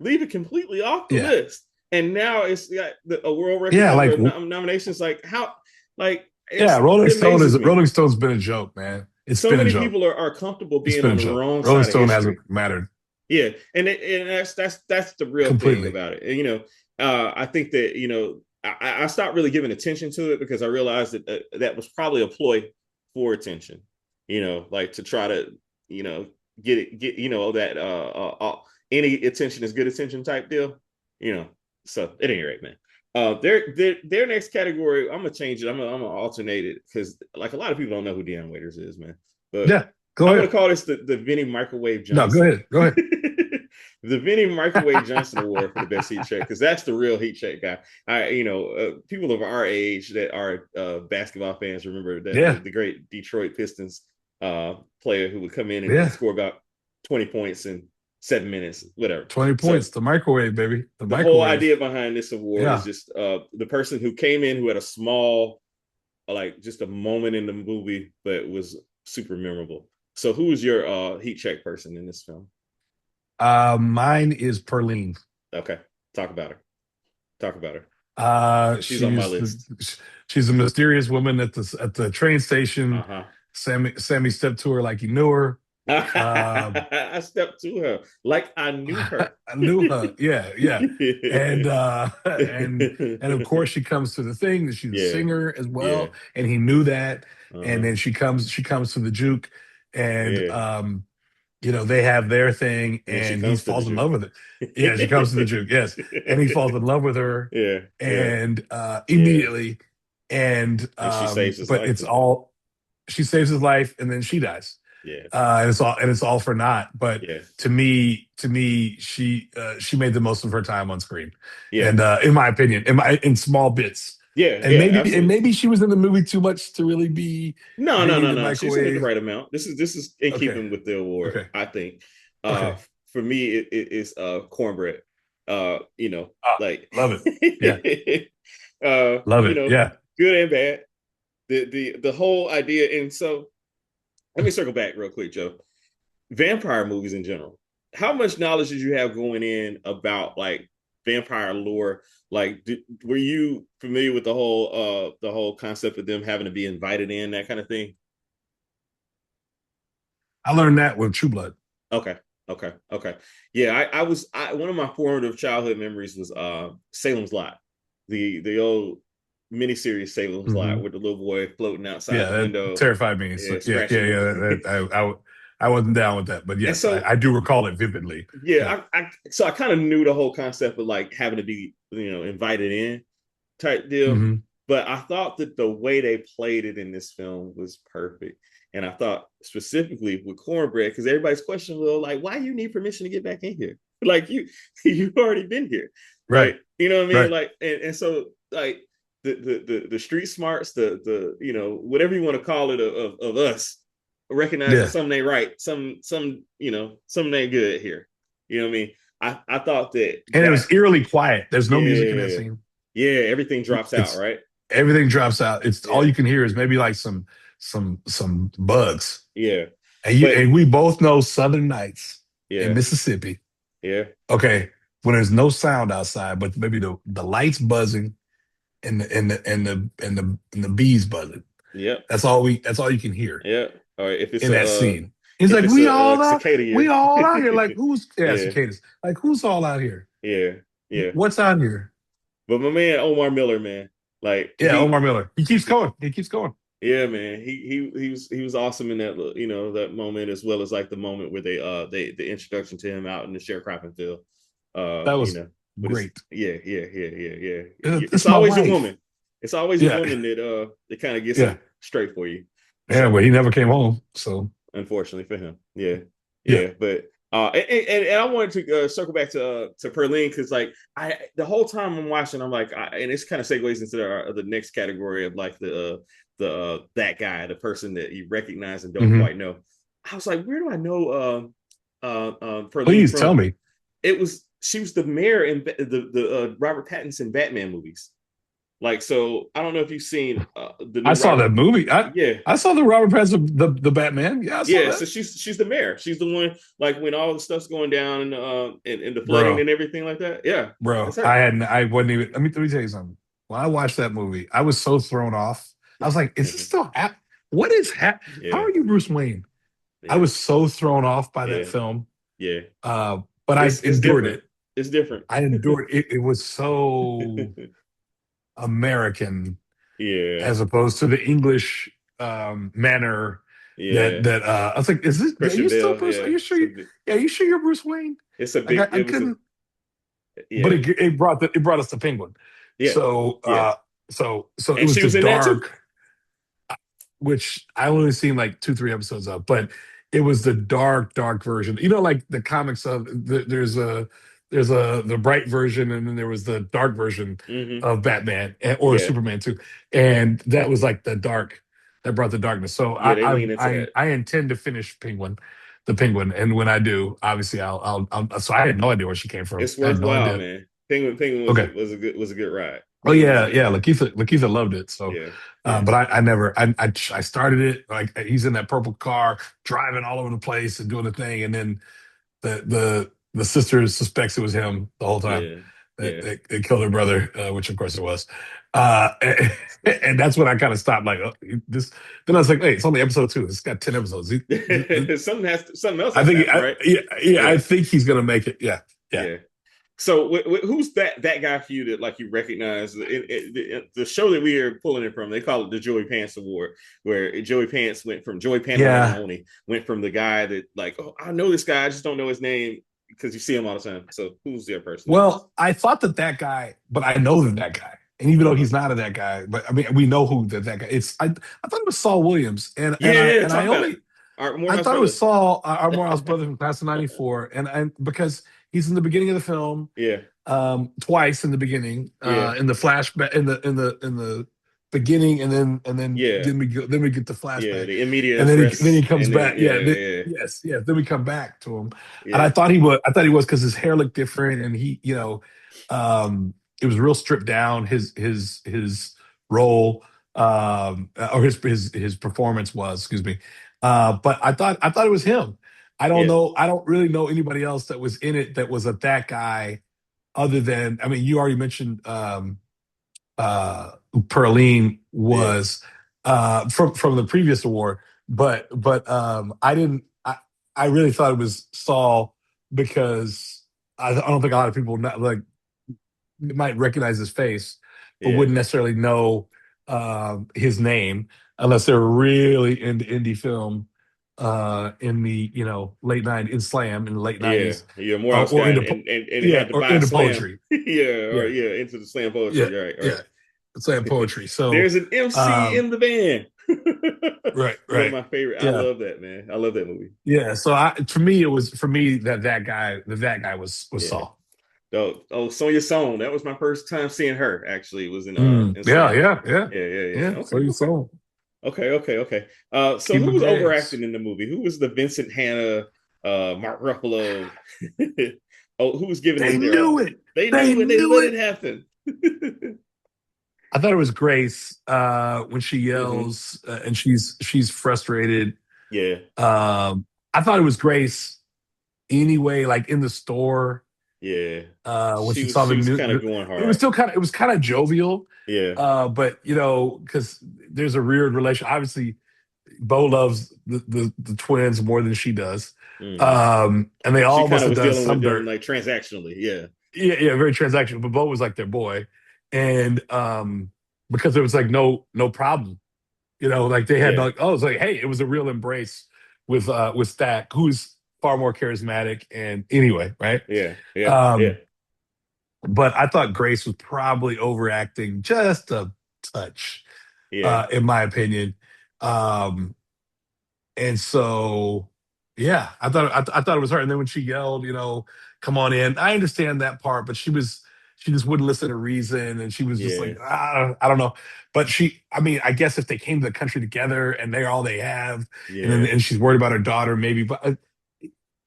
leave it completely off the yeah, list. And now it's got a world record yeah. number Like, of nominations. Like how, like yeah, it amazes me. Rolling Stone's been a joke, man. It's So been a many joke. people are comfortable It's being been a on the joke. wrong Rolling side of Stone hasn't history. mattered Yeah, and that's the real thing completely. about it. And I think that I stopped really giving attention to it because I realized that that was probably a ploy for attention. Like to try to get that any attention is good attention type deal. You know, so at any rate, man. Their next category, I'm gonna change it. I'm gonna alternate it because like a lot of people don't know who Deion Waiters is, man. But Yeah, go I'm gonna ahead. call this the Vinny Microwave No, go Johnson. ahead. Go ahead. The Vinny Microwave Johnson Award for the best heat check because that's the real heat check guy. People of our age that are basketball fans remember that Yeah, the great Detroit Pistons player who would come in and yeah. score about 20 points in 7 minutes, whatever. 20 points. So The microwave, baby. The the whole microwave. idea behind this award is Yeah. just the person who came in who had a small, like just a moment in the movie, but was super memorable. So who's your heat check person in this film? Mine is Perlene. Okay, talk about her. Talk about her. Uh, She's on my she's the, list. she's a mysterious woman at the train station. Uh Sammy stepped to her like he knew her. Uh, huh. I stepped to her like I knew her. I knew her. Yeah, yeah. And and of course she comes to the thing that she's a Yeah, singer as yeah. well, and he knew that. Uh And huh. then she comes to the juke, and Yeah, they have their thing, and she and he comes to the falls in juke. love with it. Yeah, she comes to the juke, yes, and he falls in love with her, Yeah, yeah, and yeah. immediately, and And she saves his but life it's too. all she saves his life, and then she dies, Yeah, and it's all for naught. But yeah, to me, she made the most of her time on screen, yeah, and in my opinion, in small bits, yeah, and yeah. maybe Absolutely. she was in the movie too much to really be No, no, Vinny no, the no. She's in it the microwave. right amount. This is in Okay, keeping with the award, okay, I think. okay. For me, it's cornbread. Ah, Like love it. Yeah, love you it. know, Yeah. good and bad. The whole idea, and so let me circle back real quick, Joe. Vampire movies in general. How much knowledge did you have going in about like vampire lore? Like, were you familiar with the whole concept of them having to be invited in, that kind of thing? I learned that with True Blood. Okay, okay, okay. Yeah, one of my formative childhood memories was Salem's Lot, the old miniseries Salem's Lot Hmm. with the little boy floating outside Yeah, the that window, terrified me. So, yeah, yeah, yeah, scratching yeah. them. I wasn't down with that, but And yes, so I do recall it vividly. Yeah. so I kind of knew the whole concept of like having to be invited in type deal, Hmm. but I thought that the way they played it in this film was perfect. And I thought specifically with cornbread, because everybody's questioning, well, like, why you need permission to get back in here? Like you've already been here. Right. Like, you know what I mean? Right. Like, and so like the street smarts, the whatever you want to call it of us, recognize that Yeah. something ain't right, something ain't good here. You know what I mean? I thought that And it was eerily quiet. There's no music in that yeah, scene. yeah, everything drops out, It's right? Everything drops out. It's all Yeah, you can hear is maybe like some bugs. yeah, And but we both know Southern Nights in yeah, Mississippi. yeah, Okay, when there's no sound outside, but maybe the lights buzzing and the bees buzzing. yeah, That's all you can hear yeah. Or if it's in that a scene. He's if like, it's a cicada we year, all out here. Like, who's, yeah, yeah, cicadas. Like, who's all out here? yeah, yeah. What's out here? But my man Omar Miller, man, like Yeah, Omar Miller. He keeps going. He keeps going. yeah, man, he was awesome in that moment as well as like the moment where they the introduction to him out in the sharecropping field, That you was know. But it's Great. It's My always a wife. woman. It's always a Yeah, woman that kind of gets yeah, it straight for you. yeah. So But he never came home. So unfortunately for him, yeah. but and I wanted to circle back to Perlene because like I the whole time I'm watching, I'm like, and this kind of segues into the next category of like the that guy, the person that you recognize and don't Hmm. quite know. I was like, where do I know Perlene Please tell from? me. It was she was the mayor in the Robert Pattinson Batman movies. Like, so I don't know if you've seen the I new saw Robert. that movie. Yeah, I saw the Robert Pattinson, the Batman. Yeah, I saw yeah. So that, she's the mayor. She's the one like when all the stuff's going down in the flooding bro. and everything like that. Yeah, Bro, that's her. I wasn't even. Let me tell you something. When I watched that movie, I was so thrown off. I was like, "Is this Mhm. still What is How Yeah, are you Bruce Wayne?" I yeah, was so thrown off by that yeah, film. yeah. But I It's endured different. it. It's different. I endured it. It was so American Yeah, as opposed to the English manner yeah. that I was like, "Is this? Are Christian you still Bale. Bruce? Are Yeah, you sure? Yeah, are you sure you're Bruce Wayne?" it's a Like big. I It was a couldn't. But yeah, it brought us to Penguin. yeah, So yeah. so it And was she the was in that too. dark, which I only seen like 2 3 episodes of, but it was the dark version. You know, like the comics of there's the bright version, and then there was the dark version Hmm. of Batman or Yeah, Superman too, and that was like the dark that brought the darkness. So yeah. They lean into that. I intend to finish the Penguin, and when I do, obviously So I had no idea where she came from. It's I had no worthwhile, idea. man. Penguin Okay. was a good ride. Oh Penguin was a yeah, good yeah. ride. Lakeitha loved it. So, Yeah, yeah, but I never. I started it like he's in that purple car driving all over the place and doing the thing, and then the sister suspects it was him the whole time. yeah, That yeah. they killed her brother, which of course it was. And that's when I kind of stopped. Like this. Then I was like, hey, it's only episode 2. It's got 10 episodes. Something else I has to think. happen, right? Yeah. I Yeah, think he's gonna make it. Yeah. Yeah. yeah. So who's that guy for you that like you recognize? The show that we are pulling it from, they call it the Joey Pants Award, where Joey Pants went from Joey Yeah. Pantoliano went from the guy that like, oh, I know this guy, I just don't know his name because you see him all the time. So who's the other person that is? Well, I thought that guy, but I know that guy. And even though Uh-huh. he's not that guy, but I mean, we know who that guy. I thought it was Saul Williams, Yeah, and talk I about it. only Our I Morehouse thought it was brother. Saul, our Morehouse brother from Class of '94, and because he's in the beginning of the film, Yeah, twice in the beginning, yeah, in the flashback, in the beginning, yeah, then we get the yeah. flashback, The immediate and then he address, comes and then back. Yeah, yeah, yes. Then we come back to him, and yeah, I thought he was because his hair looked different, and he, um, it was real stripped down. His role, or his performance was, excuse me. But I thought it was him. I don't yeah, know. I don't really know anybody else that was in it that was that guy other than, I mean, you already mentioned Perline yeah, was from the previous award, but I didn't. I really thought it was Saul because I don't think a lot of people not, like might recognize his face, but yeah, wouldn't necessarily know his name unless they're really into indie film in the late '90s, in slam in the late yeah. '90s, You're a Morehouse or guy, into and yeah, had to or buy a into slam. poetry. Yeah, or Yeah, yeah, into the slam yeah, poetry. Right, yeah, slam right. poetry. So, There's an MC um, in the band. right, One of right, my favorite. I yeah, love that, man. I love that movie. yeah. So for me that guy was Yeah. Saul. Oh, Sonya Song. That was my first time seeing her. Actually, was in Yeah, Slam. yeah, yeah, Yeah. yeah. Okay, So you okay, saw okay. So who Cuban was Banks. overacting in the movie? Who was the Vincent Hanna, Mark Ruffalo? Oh, who was giving They them their knew all? it. They They knew it. They knew let it. it happen. I thought it was Grace when she Hmm. yells and she's frustrated. Yeah, I thought it was Grace anyway, like in the store yeah. when she saw She the was new. kind of going It was hard. still kind of jovial, Yeah, but because there's a weird relation. Obviously, Bo loves the twins more than she does, hmm. and they She all kind must of have was done dealing with some them dirt. like transactionally. Yeah, Yeah, very transactional. But Bo was like their boy, and because there was like no problem, like they had yeah, like, oh, it's like, hey, it was a real embrace with Stack, who's far more charismatic, and anyway, right? yeah. Um, but I thought Grace was probably overacting just a touch, Yeah, in my opinion. Um, and so, yeah, I thought it was her. And then when she yelled, "Come on in," I understand that part, but she just wouldn't listen to reason, and she was just yeah, like, I don't know. But I mean, I guess if they came to the country together and they're all they have, yeah, and she's worried about her daughter, maybe. But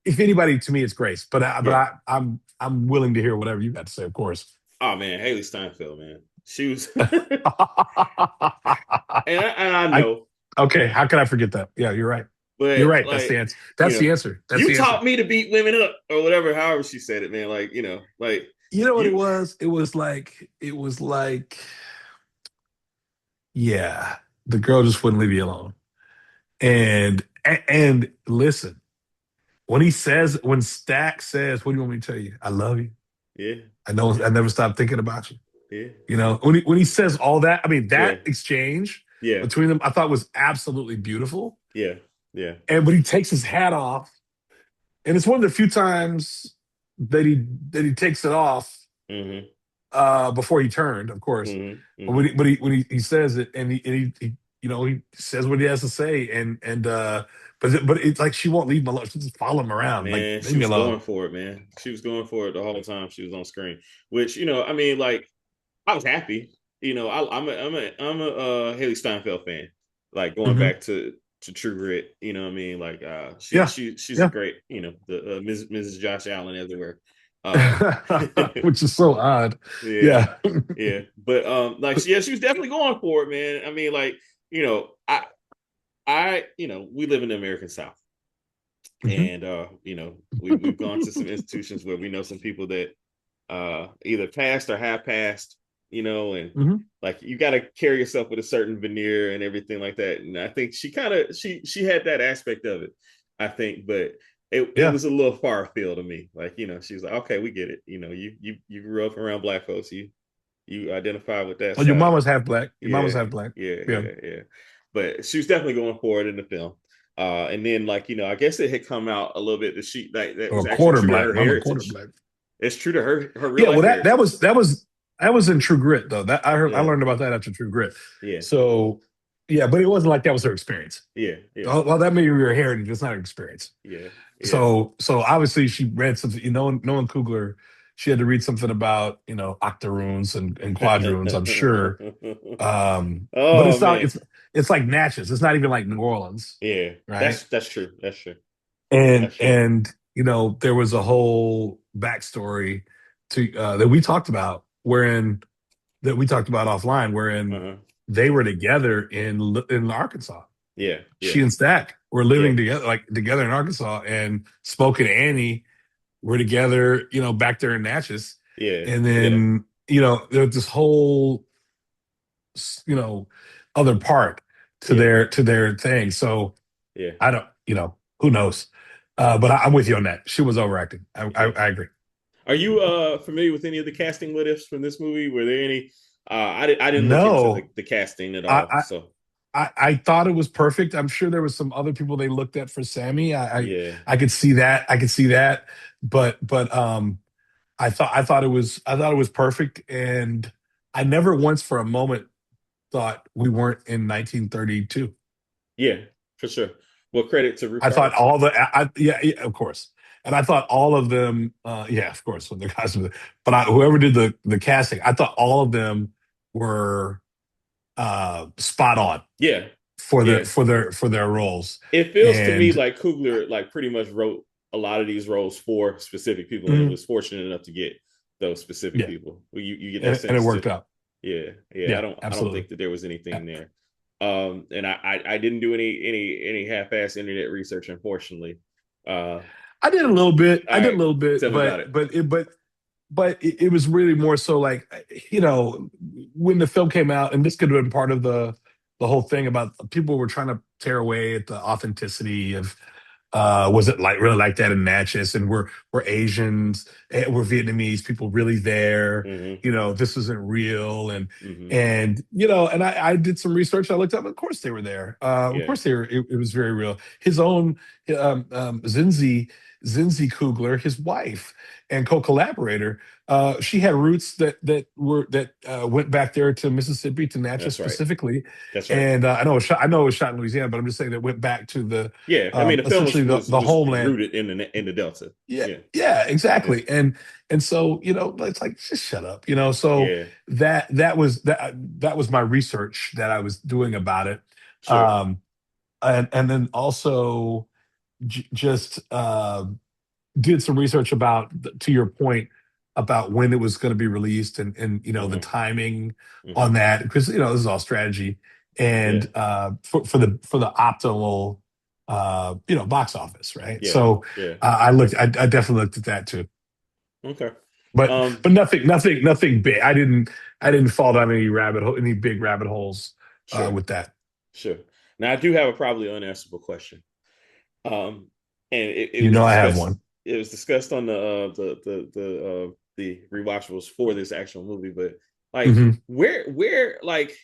if anybody, to me, it's Grace. yeah. I'm willing to hear whatever you got to say, of course. Oh man, Haley Steinfeld, man. She was, and I I know, okay. How can I forget that? Yeah, you're right. You're but right. That's the like, answer. you That's know, the answer. That's you the answer. taught me to beat women up or whatever, however she said it, man. Like, You know what it you, was? It was like, yeah, the girl just wouldn't leave you alone. And listen, when Stack says, "What do you want me to tell you? I love you. yeah, I know yeah, I never stopped thinking about you." yeah, When he says all that, I mean yeah, that exchange yeah, between them, I thought was absolutely beautiful. yeah, yeah. And when he takes his hat off, and it's one of the few times that he takes it off Mm-hmm. before he turned, of course. Mm-hmm. But Mm-hmm. he says it, and he says what he has to say, but it's like she won't leave him alone. She just follow him around, like, Man, leave she me was alone. going for it, man. She was going for it the whole time she was on screen. Which, I mean, like, I was happy. I'm a Haley Steinfeld fan. Like going Hmm. back to True Grit. You know what I mean? Like, Yeah, she's a yeah. great, the Mrs. Josh Allen everywhere. Uh, Which is so odd. yeah, Yeah. yeah. But like, yeah, she was definitely going for it, man. I mean, like, we live in the American South. Hmm. And we've gone to some institutions where we know some people that either passed or have passed, and Hmm. like you got to carry yourself with a certain veneer and everything like that. And I think she kind of she had that aspect of it, I think, but it Yeah. was a little far afield to me. Like, she was like, okay, we get it. You grew up around black folks. You identify with that Well, your mom side. was half black. Your mom was Yeah, half black. yeah, Yeah. yeah, yeah. But she was definitely going for it in the film. And then, like, I guess it had come out a little bit that she that Or was a actually quarter true to black. her Mom a quarter heritage. black. It's true to her real Yeah. life Well, that heritage. was in True Grit though. That I Yeah, learned about that after True Grit. yeah, So yeah, but it wasn't like that was her experience. yeah, yeah, Well, that may be her heritage. It's not her experience. yeah, yeah. So obviously she read something. Knowing Kugler, she had to read something about octoroons and quadroons. I'm sure. But Oh it's not. man, It's like Natchez. It's not even like New Orleans, yeah. right? That's true. That's true. And That's true. there was a whole backstory to that we talked about, that we talked about offline, wherein Uh-huh. they were together in Arkansas. Yeah, yeah, She and Stack were yeah, living together, like together in Arkansas, and Smoke and Annie were together, back there in Natchez. yeah, And yeah, then, there's this whole, you know, other part yeah, to their thing. So yeah, I don't, who knows? But I'm with you on that. She was overacting. yeah. I agree. Are you familiar with any of the casting what ifs from this movie? Were there any? I didn't look into No, the casting at all. I, So I thought it was perfect. I'm sure there was some other people they looked at for Sammy. yeah, I could see that. I could see that. But I thought it was perfect, and I never once for a moment thought we weren't in 1932. yeah, for sure. Well, credit to Ruth I thought Carter. all the yeah, yeah, of course, and I thought all of them, yeah, of course, when the guys but whoever did the casting, I thought all of them were spot on Yeah, for yeah. their roles. It feels to me And like Coogler like pretty much wrote a lot of these roles for specific people and mhm, was fortunate enough to get those specific yeah, people. Well, you get that and it sense worked too. out. Yeah, yeah. I Yeah, don't absolutely. think that there was Yeah. anything there. And I didn't do any half-ass internet research, unfortunately. Uh, I did a little bit. all right, tell me about But it. it was really more so like, when the film came out, and this could have been part of the whole thing about people were trying to tear away at the authenticity of, was it like really like that in Natchez, and we're Asians, we're Vietnamese people really there, Hmm. this isn't real, Hmm. and I did some research. I looked up, of course they were there, of Yeah. course they were. It was very real. His own Zinzi. Zinzi Kugler, his wife and co-collaborator, she had roots that went back there to Mississippi, to Natchez That's right. specifically. That's right. And I know it was shot in Louisiana, but I'm just saying that went back to the Yeah, I mean the film essentially the was homeland. rooted in the Delta. Yeah, Yeah, yeah, yeah, exactly. And so, it's like, just shut up. So yeah. that was my research that I was doing about it. Sure. Um, and then also just did some research about, to your point, about when it was going to be released, and the Hmm. timing on Hmm. that, because this is all strategy, Yeah, and for the optimal box office, right? yeah, So yeah. I definitely looked at that too, Okay. but Um, but nothing big. I didn't fall down any big rabbit holes sure, with that. sure. Now I do have a probably unanswerable question. And it You was know I have discussed. one. It was discussed on the rewatchables for this actual movie, but like Hmm. where like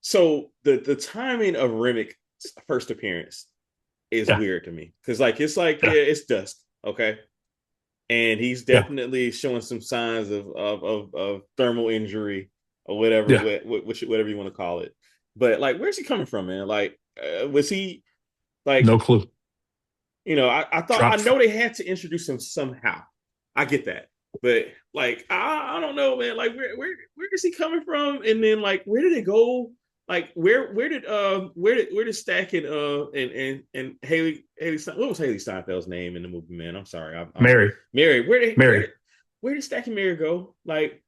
so the timing of Remmick's first appearance is Yeah, weird to me because it's like yeah, yeah, it's dusk, okay, and he's yeah, definitely showing some signs of thermal injury or whatever, yeah. whatever you want to call it. But like, where's he coming from, man? Like, was he like, No clue. I thought I Dropped. know they had to introduce him somehow. I get that, but like, I don't know, man. Like, where is he coming from? And then like, where did it go? Like, where did Stack and Haley what was Haley Steinfeld's name in the movie? Man, I'm sorry, I'm Mary. Mary. Mary. Where did Stack and Mary go? Like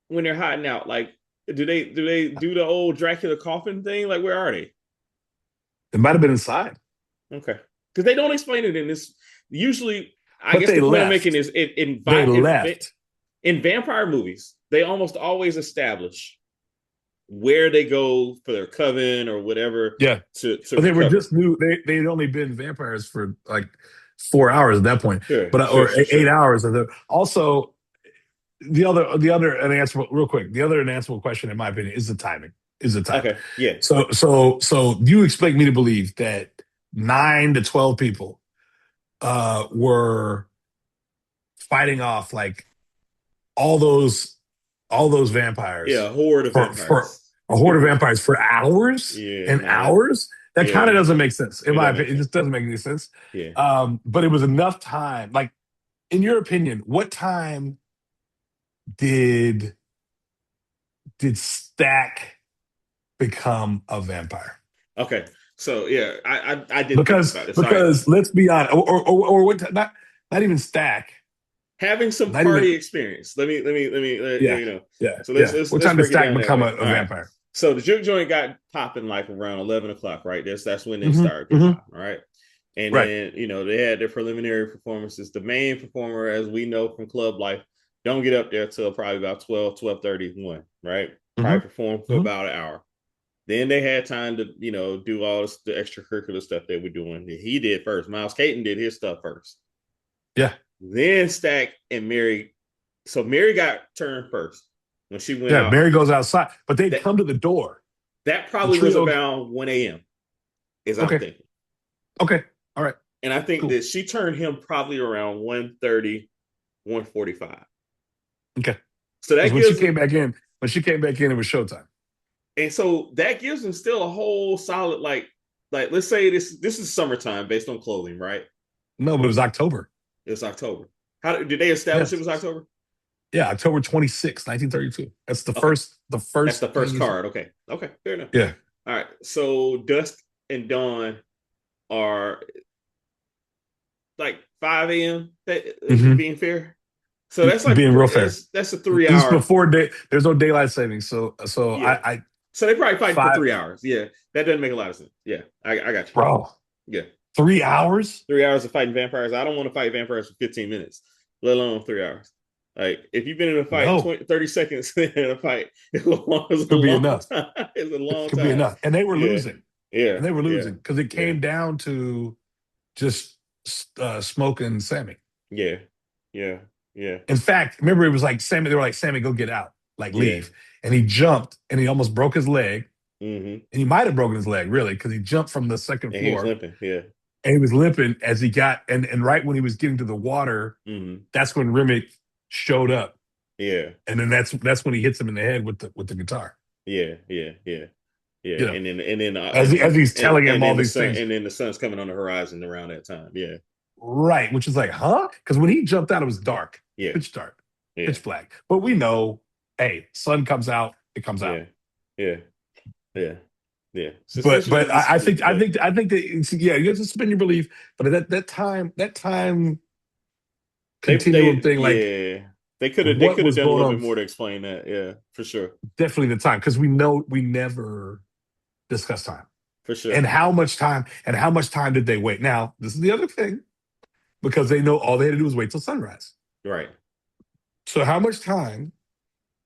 when they're hiding out, like do they do the old Dracula coffin thing? Like, where are they? It might have been inside, Okay, because they don't explain it in this. Usually, I but guess they the point I'm making left. is They left. in vampire movies, they almost always establish where they go for their coven or whatever Yeah, to but they were recover. just new. They'd only been vampires for like 4 hours at that point, Sure, but sure, or sure, eight sure. hours. Also, the other unanswerable, real quick. The other unanswerable question, in my opinion, is the timing. Is the time. Okay, yeah, So you expect me to believe that 9 to 12 people were fighting off like all those all those yeah, vampires horde of for vampires. a horde of vampires for hours Yeah, and man. hours. That kind of Yeah, doesn't make sense, in it my don't make opinion. It sense. just doesn't make any sense. Yeah. But it was enough time. Like, in your opinion, what time did did Stack become a vampire? Okay. So yeah, I did think Because about this. All right, because let's be honest, or what? Not even Stack. having some Not even. party experience. Yeah, yeah, So let's yeah. let's What let's time did break it Stack down that become way. a All right. vampire? So the juke joint got popping like around 11 o'clock, right? That's when they Hmm. started getting Hmm. popping, right? And Right. then they had their preliminary performances. The main performer, as we know from club life, don't get up there till probably about 12:31, right? Hmm. Probably perform for Hmm. about an hour. Then they had time to, do all this, the extracurricular stuff they were doing. He did first. Miles Caton did his stuff first. Yeah. Then Stack and Mary. So Mary got turned first when she went Yeah. out. Mary goes outside, but they'd That come to the door. that The probably was trio. about 1 a.m. is I'm Okay. thinking. Okay. All right. And I think Cool. that she turned him probably around 1:30, 1:45. Okay. So Because that gives him, when she came back in, it was showtime. and so that gives him still a whole solid like let's say this is summertime based on clothing, right? No, but it was October. It's October. How did they establish it Yes. was October? Yeah, October 26th, 1932. That's the Okay. first the That's the first thing first you see. card. Okay. Okay. Fair enough. Yeah. All right. So Dusk and Dawn are like 5 a.m. Hmm. Being fair. So that's like Being real fair. that's a This three is hour. before day. There's no daylight savings, so Yeah. I So they probably fighting for five. 3 hours. Yeah. That doesn't make a lot of sense. Yeah. I got you. Bro, Yeah. 3 hours? 3 hours of fighting vampires. I don't want to fight vampires for 15 minutes, let alone 3 hours. Like if you've been in a fight No, 20, 30 seconds in a fight, it's a could be long enough. time. It's a It long could be time. enough, and they were Yeah. losing, Yeah. Yeah. because it Yeah. came down to just smoking Sammy. Yeah. Yeah. Yeah. In fact, remember, it was like Sammy. They were like, "Sammy, go get out, like Yeah. leave," and he jumped, and he almost broke his leg, Mm-hmm. and he might have broken his leg really, because he jumped from the second And he was floor, limping. Yeah. and he was limping as he got and right when he was getting to the water, Hmm. that's when Remick showed up, Yeah. and then that's when he hits him in the head with the guitar. Yeah. Yeah. Yeah. Yeah. You know, And then as he's telling him all then the these sun things. and then the sun's coming on the horizon around that time. Yeah. Right, which is like, huh? Because when he jumped out, it was dark, Yeah. pitch dark, Yeah. pitch black. But we know, hey, sun comes out, it comes out. Yeah. Yeah. Yeah. Yeah. Suspension But of disbelief, but I think that yeah, you have to suspend your belief. But at that time continuum thing, like yeah. They what could have was done a going little bit on, more to explain that. Yeah, for sure. definitely the time because we know we never discuss time For sure. and how much time did they wait. Now this is the other thing because they know all they had to do was wait till sunrise. Right. So how much time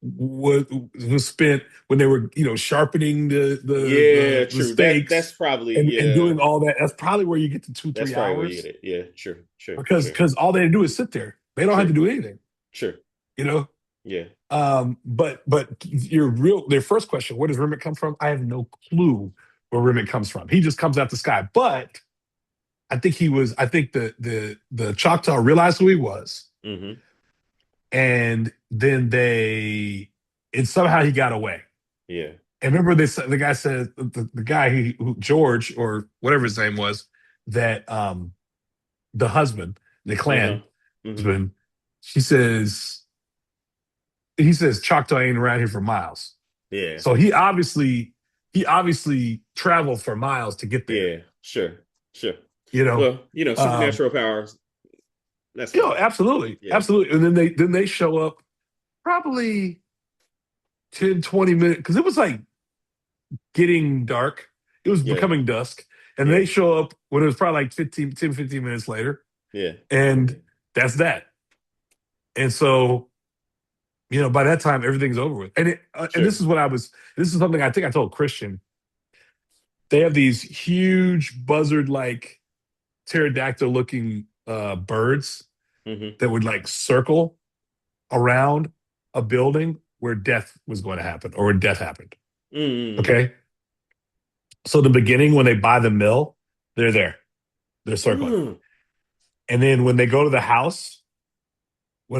was was spent when they were sharpening Yeah, the true. That's stakes probably and yeah. doing all that? That's probably where you get to two That's three probably where you get hours it. Yeah, sure, sure, because sure, all they had to do is sit there. They don't have to sure, do anything, sure. you know. Yeah. But their first question, where does Remick come from? I have no clue where Remick comes from. He just comes out the sky. But I think the Choctaw realized who he was, Hmm. and then and somehow he got away. Yeah. And remember, the guy said the guy who George or whatever his name was that the husband, the Uh-huh. clan Hmm. husband, he says Choctaw ain't around here for miles. Yeah. So he obviously traveled for miles to get there. Yeah. Sure. Sure. You know, Well, um, supernatural powers, that's fine. absolutely, Yeah. absolutely. And then they show up probably 10-20 minutes because it was like getting dark. It was Yeah. becoming dusk. And Yeah. they show up when it was probably like 15 minutes later. Yeah. And that's that. And so, by that time, everything's over with. And Sure. this is something I think I told Christian. They have these huge buzzard like pterodactyl looking birds Hmm. that would like circle around a building where death was going to happen or where death happened. Mm. Okay. So the beginning, when they buy the mill, they're there. They're circling. Mm. And then when they go to the house Yeah.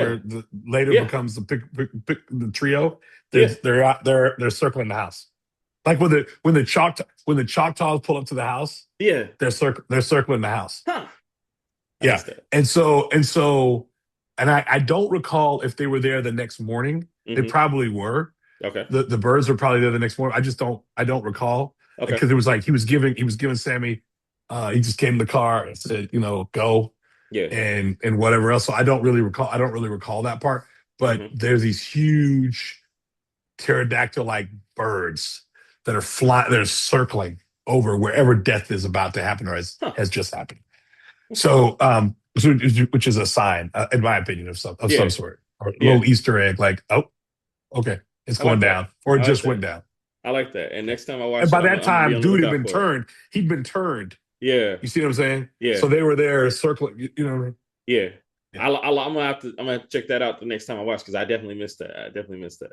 where the later Yeah. becomes the trio, Yeah. they're circling the house. Like when the Choctaws pull up to the house, Yeah. they're circling the house. Huh. I Yeah. missed that. And I don't recall if they were there the next morning. They Hmm. probably were. Okay. The birds were probably there the next morning. I don't recall Okay. because it was like he was giving Sammy he just came in the car and said, go Yeah. and whatever else. So I don't really recall that part. But Hmm. there's these huge pterodactyl like birds that are flying, they're circling over wherever death is about to happen or Huh. has just happened. Okay. So which is a sign, in my opinion, of some Yeah. sort. Or a Yeah. little Easter egg, like, oh, okay, it's I going like that. down. Or it I like just went that. down. I like that. And next time I And watch it, by that I'm gonna be time, on the dude had lookout been for it. turned. He'd been turned. Yeah. You see what I'm saying? Yeah. So they were there circling, you know what I mean? Yeah. Yeah. I'm gonna check that out the next time I watch because I definitely missed that. I definitely missed that.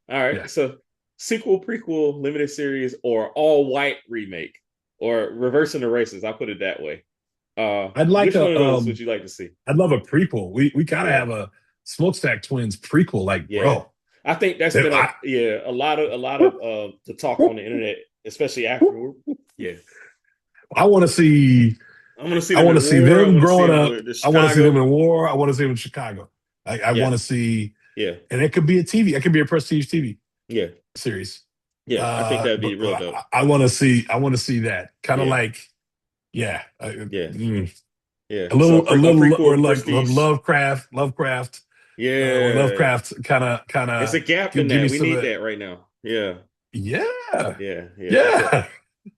All right. Yeah. So sequel, prequel, limited series, or all white remake, or reversing the races. I'll put it that way. I'd like Which one a of those would you like to see? I'd love a prequel. We gotta Yeah. have a Smokestack Twins prequel, like, Yeah. bro. I think that's That been I, a lot of the talk on the internet, especially after. Yeah. I want to see I'm gonna see I them want in to see war. I them want to see growing them up. with the I want to see them Chicago. in war. I want to see them in Chicago. I Yeah. want to see, Yeah. and it could be a TV. It could be a prestige TV Yeah. series. Yeah. I think that'd be But real dope. I want to see. I want to see that kind of Yeah. like, yeah, Yeah. Yeah. a So little, a or prequel like prestige. or Yeah. Lovecraft kind It's of a gap in give that. me We some of need that. that right now. Yeah. Yeah, Yeah. Yeah. For sure. yeah,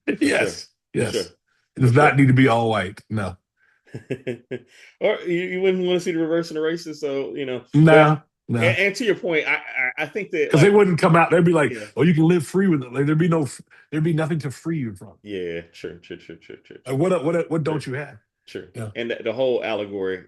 For sure. yes, For sure. yes. It For does not sure. need to be all white. No, Or you wouldn't want to see the reverse in the races. So, well, no, no. and to your point, I think that Because they like, wouldn't come out. They'd be like, yeah. "Oh, you can live free with it." Like there'd be nothing to free you from. Yeah. True. True. True. True. True. Like, True. what True. don't you have? True. Yeah, And the whole allegory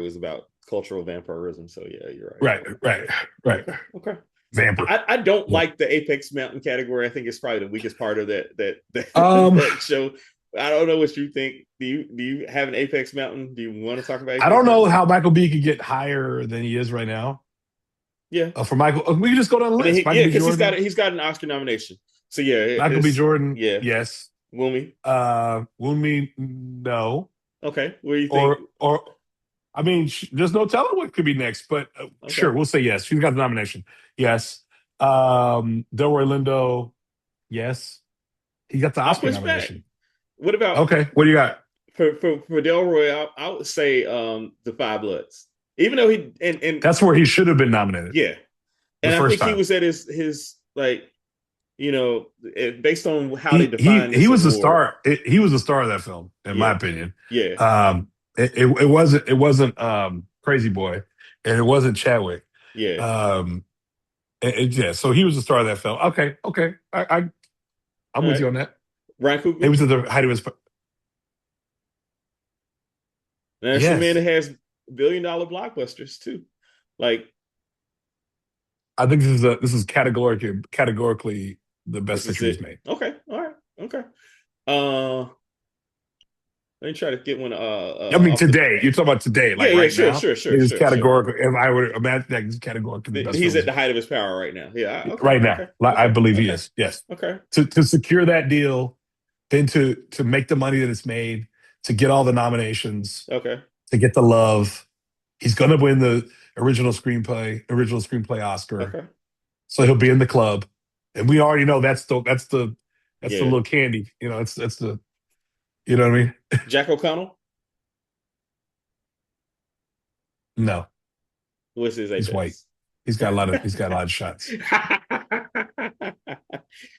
was about cultural vampirism. So yeah, you're right. right, right, right. Okay. Okay. Vamper. I don't Yeah. like the Apex Mountain category. I think it's probably the weakest part of that Um, that show. I don't know what you think. Do you have an Apex Mountain? Do you want to talk about I Apex don't know Mountain? how Michael B could get higher than he is right now. Yeah. For Michael, we can just go down the I mean, list. Michael yeah, B. because Jordan, he's got an Oscar nomination. So yeah, Michael B. it's Jordan, yeah. yes. Woomy. Wunmi, no. Okay. What do you think? Or I mean, there's no telling what could be next, but Okay. sure, we'll say yes. She's got the nomination. Yes. Delroy Lindo, yes. He got the I'll Oscar push back. nomination. What about Okay, what do you got? for Delroy? I would say the Five Bloods. Even though and That's where he should have been nominated yeah, the and I first think he time. was at his like based on how they define He this was the award. star. He was the star of that film, in my Yeah, opinion. yeah, It wasn't Crazy Boy, and it wasn't Chadwick. yeah. Um, yeah, so he was the star of that film. Okay, okay, I'm All with right, you on that. Ryan He Coogler. was at the height of his. And that's a man that Yes, has $1 billion blockbusters too. Like I think this is categorically the best this is picture he's it. made. Okay, all right, okay. Uh, let me try to get one. I mean, Off the today you're talking about today, yeah, like yeah, right sure, now. sure, sure, It is sure, sure. categorical. If I would imagine that he's categorically the best He's film at he's the made height of his power right now. Yeah. Okay. right now. Okay. I Okay. believe he Okay. is. Yes, Okay. to secure that deal, then to make the money that it's made, to get all the nominations, Okay. to get the love. He's going to win the original screenplay Oscar. Okay. So he'll be in the club, and we already know that's the Yeah. little candy. That's the you know what I mean? Jack O'Connell. No, What's his he's white. apex? He's got a lot of shots. I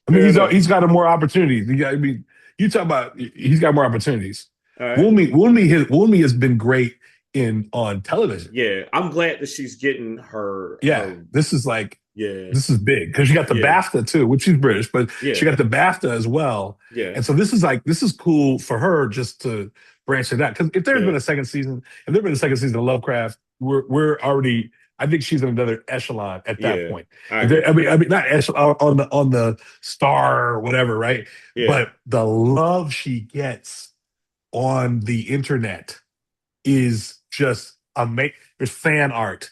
mean, Fair enough. he's got more opportunities. I mean, you talk about he's got more opportunities. All right. Wunmi has been great in on television. Yeah, I'm glad that she's getting her. Yeah, Her. Yeah. this is big because she got the Yeah. BAFTA too, which she's British, but she Yeah. got the BAFTA as well. Yeah. And so this is cool for her just to branch it out. Because if there's Yeah. been a second season, if there's been a second season of Lovecraft, we're already. I think she's in another echelon at that Yeah. point. I agree. I mean, not echelon on the star or whatever, right? Yeah. But the love she gets on the internet is just amazing. There's fan art,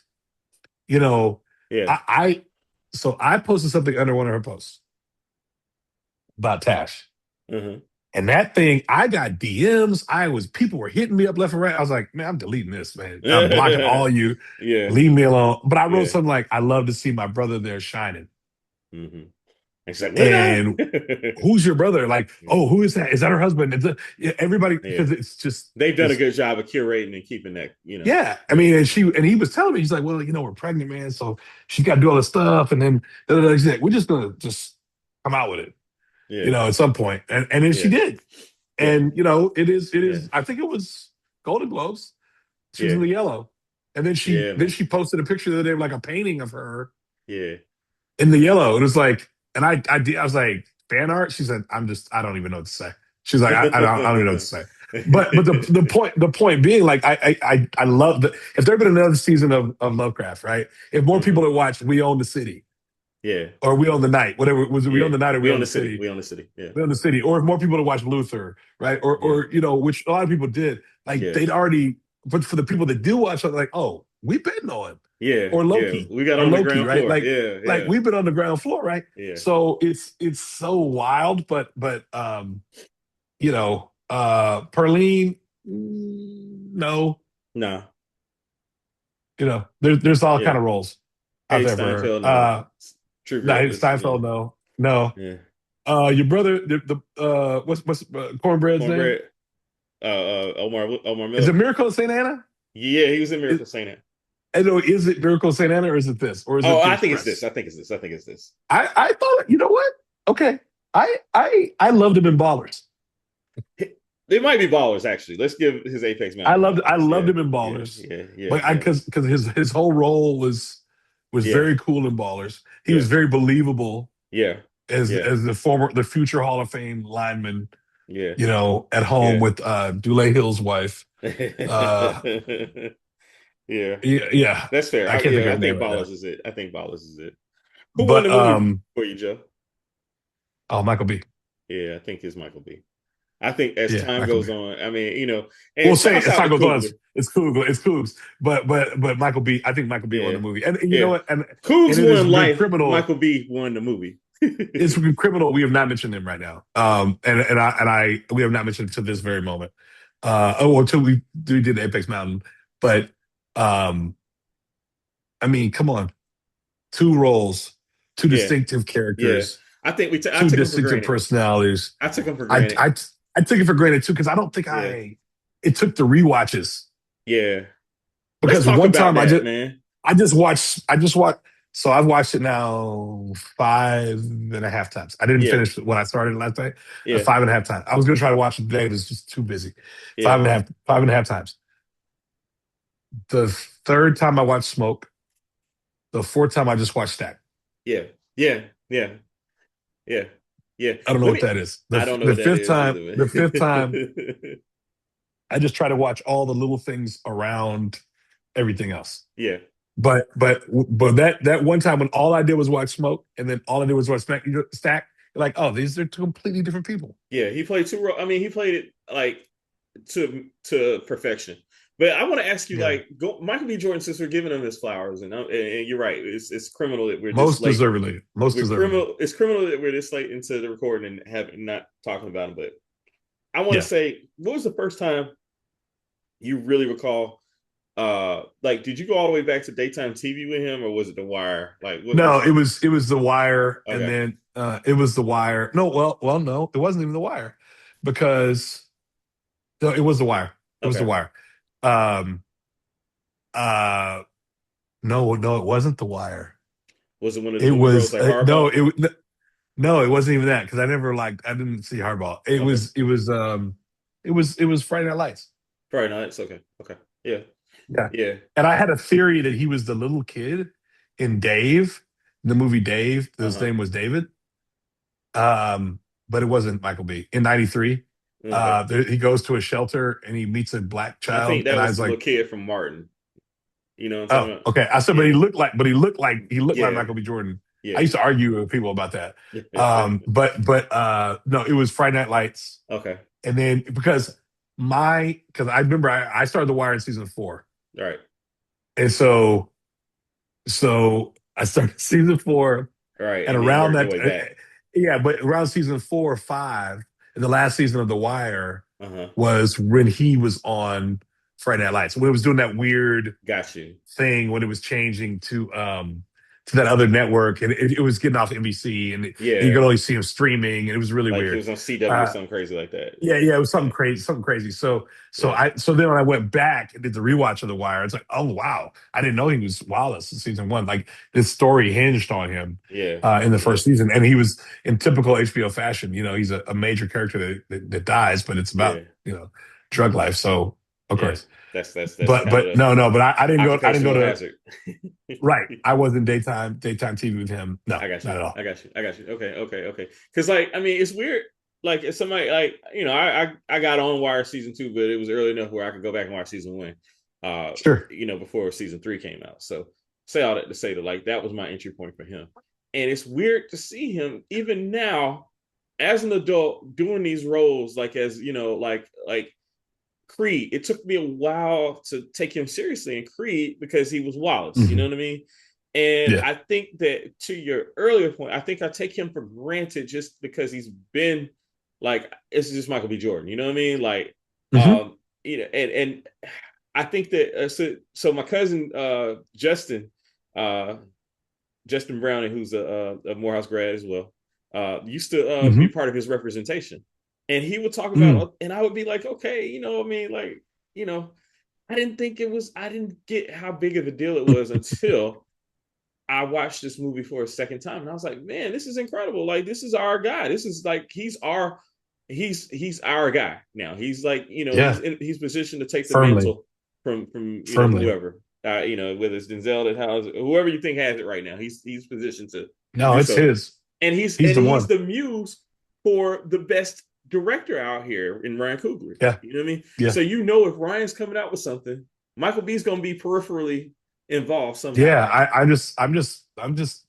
you know. Yeah. So I posted something under one of her posts about Tash. Mm-hmm. And that thing, I got DMs. People were hitting me up left and right. I was like, man, I'm deleting this, man. I'm blocking all you. Yeah. Leave me alone. But I wrote Yeah. something like, I love to see my brother there shining. Mm-hmm. It's like, And who's your brother? Like, Yeah. oh, who is that? Is that her husband? Everybody, Yeah. because it's just They've done a good job of curating and keeping that, Yeah, I mean, and he was telling me, he's like, well, we're pregnant, man, so she's got to do all this stuff, and then he's like, we're just gonna just come out with it, Yeah. at some point, and then she Yeah. did, Yeah. and it is. Yeah. I think it was Golden Globes. She was Yeah. in the yellow, and then Yeah, man. she posted a picture the other day of like a painting of her Yeah. in the yellow. It was like, and I was like, fan art. She said, I don't even know what to say. She's like, I don't even know what to say. But the point being, like, I love that if there had been another season of Lovecraft, right? If more people had watched We Own the City Yeah. or We Own the Night, whatever was it, We Yeah. Own the Night or We Own the City. City, We own the city. Yeah. We Own the City, or if more people had watched Luther, right? Or which a lot of people did, like Yeah. they'd already. But for the people that do watch, like, oh, we've been on. Yeah. Or Yeah. Loki. We got Or on the Loki, ground right? floor. Like, Yeah. like we've been on the ground floor, right? Yeah. So it's so wild, but Perlene, no, Nah. there's all Yeah. kind of roles out Hey, there for her. Steinfeld. No. True. No, Grit. Steinfeld, no. Yeah. Your brother, what's Cornbread's name? Cornbread. Omar Is it Miller. Miracle of St. Anna? Yeah, he was in Miracle Saint Anne. I know, is it Miracle of St. Anna or is it this? Or is it Oh, The I think it's Express? this. I think it's this. I think it's this. I thought, you know what? Okay. I loved him in Ballers. It might be Ballers, actually. Let's give his Apex Mountain. I loved Yeah. him in Ballers. Yeah. But because his whole role was Yeah. very cool in Ballers. He was very believable Yeah. as Yeah. as the future Hall of Fame lineman, Yeah. at home Yeah. with Dule Hill's wife. Yeah. Yeah, That's fair. I can't think of I her name think right now. Ballers is it. I think Ballers is it. Who won But the movie for you, Joe? Michael B. Yeah, I think it's Michael B. I think as Yeah, time Michael goes B. on, I mean, We'll and say shouts as out to time goes on, Coogler. it's Cougs, it's Cougs. But Michael B. I think Michael B. won Yeah, the movie, and you know yeah. what? And Cougs it is won been life. criminal. Michael B won the movie. It's criminal. We have not mentioned him right now. And I we have not mentioned him to this very moment. Until we did Apex Mountain, but um, I mean, come on, two roles, two Yeah, distinctive yeah. characters, I think I two took him for distinctive granted. personalities. I took him for I granted. I I took it for granted too because I don't think Yeah, it took the rewatches yeah. Let's because talk one about time that, man. I just watched so I've watched it now 5.5 times. I didn't Yeah, finish when I started last night. yeah, 5.5 times. I was gonna try to watch it today, but it's just too busy. yeah, 5.5 times. The third time I watched Smoke, the fourth time I just watched Stack. yeah, yeah, yeah, yeah, yeah. I don't know Let what me. that is. I don't know The what that fifth is time, either, the fifth time, man. I just try to watch all the little things around everything else. Yeah, But that one time when all I did was watch Smoke, and then all I did was watch Stack, you're like, oh, these are two completely different people. yeah. He played two roles. I mean, he played it like to perfection. But I want to ask you, Yeah, like, Michael B. Jordan, since we're giving him his flowers, and you're right, it's criminal that we're this most late. deservedly, most We're deservedly. criminal. It's criminal that we're this late into the recording and have not talking about him. But I want to Yeah. say, what was the first time you really recall? Like, did you go all the way back to daytime TV with him, or was it The Wire? Like, what No, was it the? was The Wire, and Okay, then it was The Wire. No, no, it wasn't even The Wire because no, it was The Wire. It was The okay. Wire. Um, uh, no, it wasn't The Wire. Was it one of the It movie roles was like no, Hardball? no, it wasn't even that because I never liked. I didn't see Hardball. Okay, It was Friday Night Lights. probably not. It's okay. Okay, yeah, Yeah, yeah. and I had a theory that he was the little kid in Dave, the movie Dave. Uh His huh. name was David. Um, but it wasn't Michael B. In '93, Okay. he goes to a shelter and he meets a black I think child, that and I was was the little like, kid from Martin. You know what I'm "Oh, talking about? okay." I said, Yeah, he looked like yeah, Michael B. Jordan. I yeah. used to argue with people about that. But no, it was Friday Night Lights, Okay. and then because I remember I started The Wire in season 4, All right. and so I started season 4, All right. and And then you around worked your that, way back. yeah, but around season 4 or 5, and the last season of The Wire Uh huh. was when he was on Friday Night Lights, when it was doing that weird Got you. thing when it was changing to that other network, and it was getting off NBC, and you Yeah. could only see him streaming, and it was really Like he weird. was on CW or Uh, something crazy like that. yeah, Yeah. yeah, it was Yeah. something crazy. Yeah. So then when I went back and did the rewatch of The Wire, it's like, oh wow, I didn't know he was Wallace in season 1. Like this story hinged on him Yeah. in the Yeah. first season, and he was in typical HBO fashion. He's a major character that dies, but it's about Yeah. drug life. So of Yeah. course, That's kind of but the no, but I didn't go occupational to hazard. right. I wasn't daytime TV with him. No, I got you. not at all. I got you. I got you. Okay. Okay. Okay. Because like I mean, it's weird. Like if somebody like I got on Wire season 2, but it was early enough where I could go back and watch season 1. Sure. Before season 3 came out. So say all that to say that like that was my entry point for him. And it's weird to see him even now as an adult doing these roles like as like Creed. It took me a while to take him seriously in Creed because he was Wallace. You know Hmm. what I mean? And Yeah. I think that to your earlier point, I think I take him for granted just because he's been like it's just Michael B. Jordan. You know what I mean? Like, Hmm. and I think that so my cousin uh, Justin Browning, who's a Morehouse grad as well, used to be Hmm. part of his representation. And he would talk Mm. about, and I would be like, okay, I mean, like, you know, I didn't get how big of a deal it was until I watched this movie for a second time. And I was like, man, this is incredible. Like, this is our guy. This is like, he's our guy now. He's like, Yeah. he's positioned to take the Firmly. mantle from Firmly. whoever, whether it's Denzel that has whoever you think has it right now. He's positioned to No, do it's so, his. and he's He's and the he's one. the muse for the best director out here in Ryan Coogler. Yeah. You know what I mean? Yeah. So if Ryan's coming out with something, Michael B's going to be peripherally involved somehow. Yeah. I'm just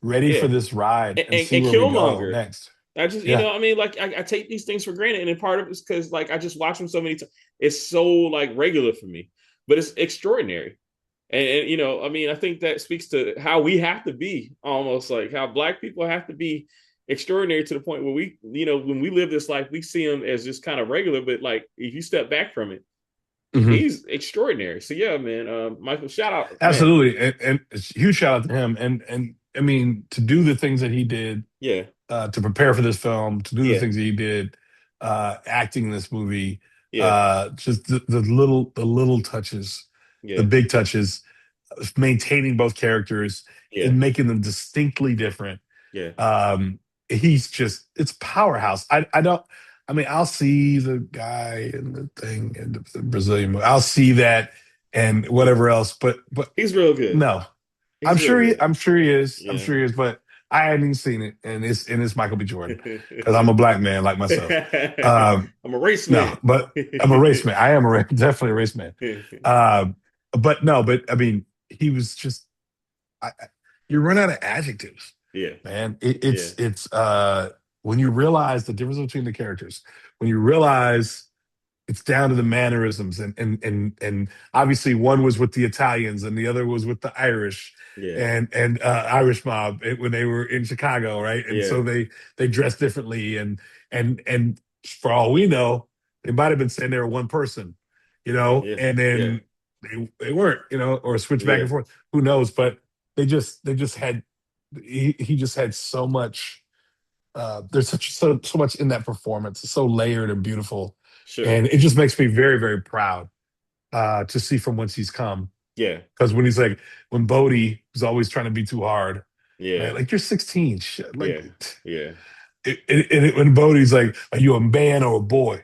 ready Yeah, for this ride and see and where we go Killmonger, next. I just, Yeah. I mean, like I take these things for granted, and then part of it's because like I just watch them so many times. It's so like regular for me, but it's extraordinary. And I mean, I think that speaks to how we have to be, almost like how Black people have to be extraordinary to the point where we, when we live this life, we see him as just kind of regular, but like if you step back from it, Hmm. he's extraordinary. So yeah, man, Michael, shout out, man. Absolutely, and it's a huge shout out to him. And I mean, to do the things that he did, Yeah, to prepare for this film, to do the yeah, things that he did, acting in this movie, yeah, just the little touches, the yeah, big touches, maintaining both characters yeah, and making them distinctly different. yeah, Um, he's just it's powerhouse. I don't. I mean, I'll see the guy in the thing in the Brazilian movie. I'll see that and whatever else, but he's real good. no, He's real good. I'm sure he is. I'm Yeah. sure he is, but I hadn't even seen it, and it's Michael B. Jordan because I'm a black man like myself. Um, I'm a race no, man. but I'm a race man. I am definitely a race man. Um, but no, but I mean, he was just. You run out of adjectives, Yeah, man. yeah, It's when you realize the difference between the characters, when you realize it's down to the mannerisms, and obviously one was with the Italians and the other was with the Irish yeah, and Irish mob when they were in Chicago, right? And yeah, so they dressed differently, and for all we know, they might have been saying they were one person, yeah, and yeah, then they weren't, or switch back yeah. and forth. Who knows? But they just had he just had so much. There's so much in that performance. It's so layered and beautiful, Sure. and it just makes me very very proud to see from whence he's come. Yeah, Because when he's like when Bodie was always trying to be too hard, yeah, right? Like you're 16, shit. Like yeah, yeah, when Bodie's like, are you a man or a boy?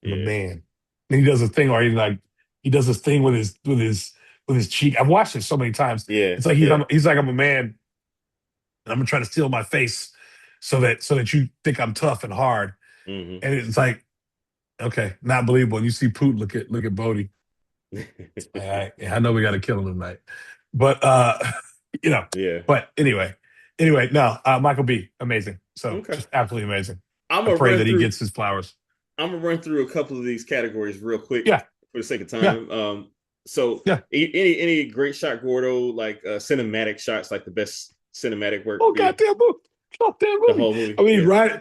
I'm a yeah, man. And he does a thing where he does this thing with his cheek. I've watched it so many times. yeah, It's like yeah. he's like I'm a man, and I'm gonna try to steal my face so that you think I'm tough and hard. Hmm. And it's like, okay, not believable. And you see Poot look at Bodie. I know we got to kill him tonight, but you know. Yeah. But anyway, no, Michael B, amazing. So Okay. just absolutely amazing. I'm I gonna pray run that he through. gets his flowers. I'm gonna run through a couple of these categories real quick Yeah, for the sake of yeah, time. So yeah. any great shot, Gordo, like cinematic shots, like the best cinematic work Oh for you, goddamn the movie. whole I movie. mean, Yeah.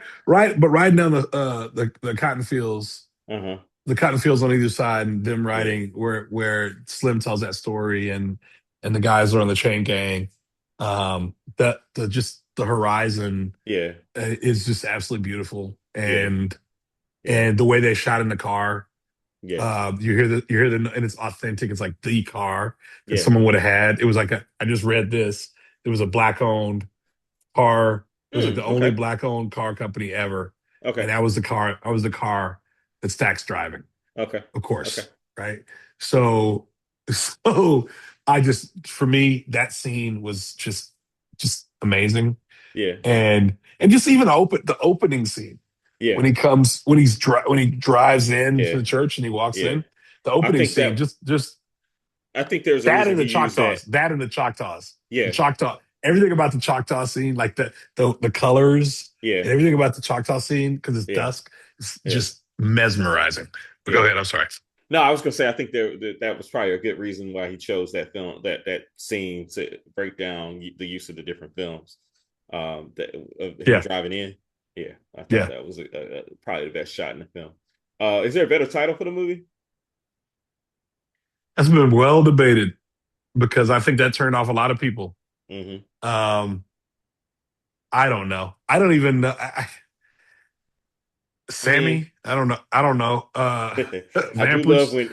but riding down the cotton fields, Uh huh. the cotton fields on either side, and them Yeah. riding where Slim tells that story, and the guys are on the chain gang. That the just the horizon Yeah. is just absolutely beautiful, Yeah. Yeah. and the way they shot in the car. Yeah. And it's authentic. It's like the car that Yeah. someone would have had. It was like I just read this. It was a black owned car. It was like the only Okay. black owned car company ever, and Okay. that was the car. I was the car that Stack's driving, Okay. of Okay. course, right? So, so for me that scene was just amazing, Yeah. and just even the opening scene Yeah. when he drives into Yeah. the church and he walks Yeah. in, the I opening think scene, that just I think there's a that reason and he the used that. Choctaws, the Yeah. Choctaw, everything about the Choctaw scene, like the colors Yeah. and everything about the Choctaw scene because it's Yeah. dusk, it's Yeah. just mesmerizing. But go Yeah. ahead, I'm sorry. No, I was gonna say I think that was probably a good reason why he chose that film, that scene to break down the use of the different films. That of him Yeah, driving in. Yeah, I thought yeah, that was probably the best shot in the film. Is there a better title for the movie? that's been well debated because I think that turned off a lot of people. Hmm. Um, I don't know. I don't even know. I mean, Sammy, I don't know. I don't know. I do love Vampers, when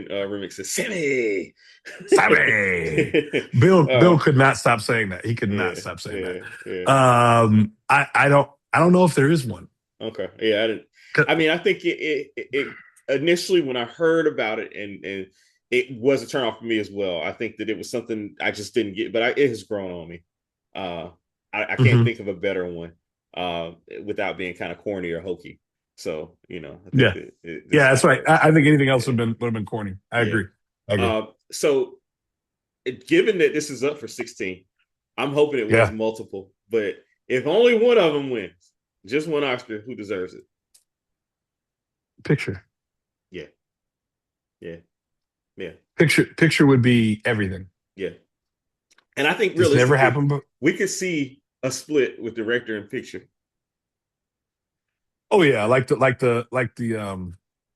Remix says Sammy. Sammy. Bill uh, could not stop saying that. He could not yeah, stop saying that. yeah, yeah. I don't know if there is one. Okay, yeah, I didn't. I mean, I think it initially when I heard about it and it was a turn off for me as well. I think that it was something I just didn't get, but it has grown on me. Uh, I can't Mhm. think of a better one without being kind of corny or hokey. So I think Yeah, that this yeah, that's kind of right. works. I think anything else Yeah, would have been corny. I yeah. agree. I agree. So given that this is up for 16, I'm hoping it wins Yeah. multiple. But if only one of them wins, Just one Oscar. Who deserves it? Picture. Yeah, yeah, yeah, Picture would be everything. yeah. And I think It's never realistically, happened, but we could see a split with director and picture. oh yeah, like the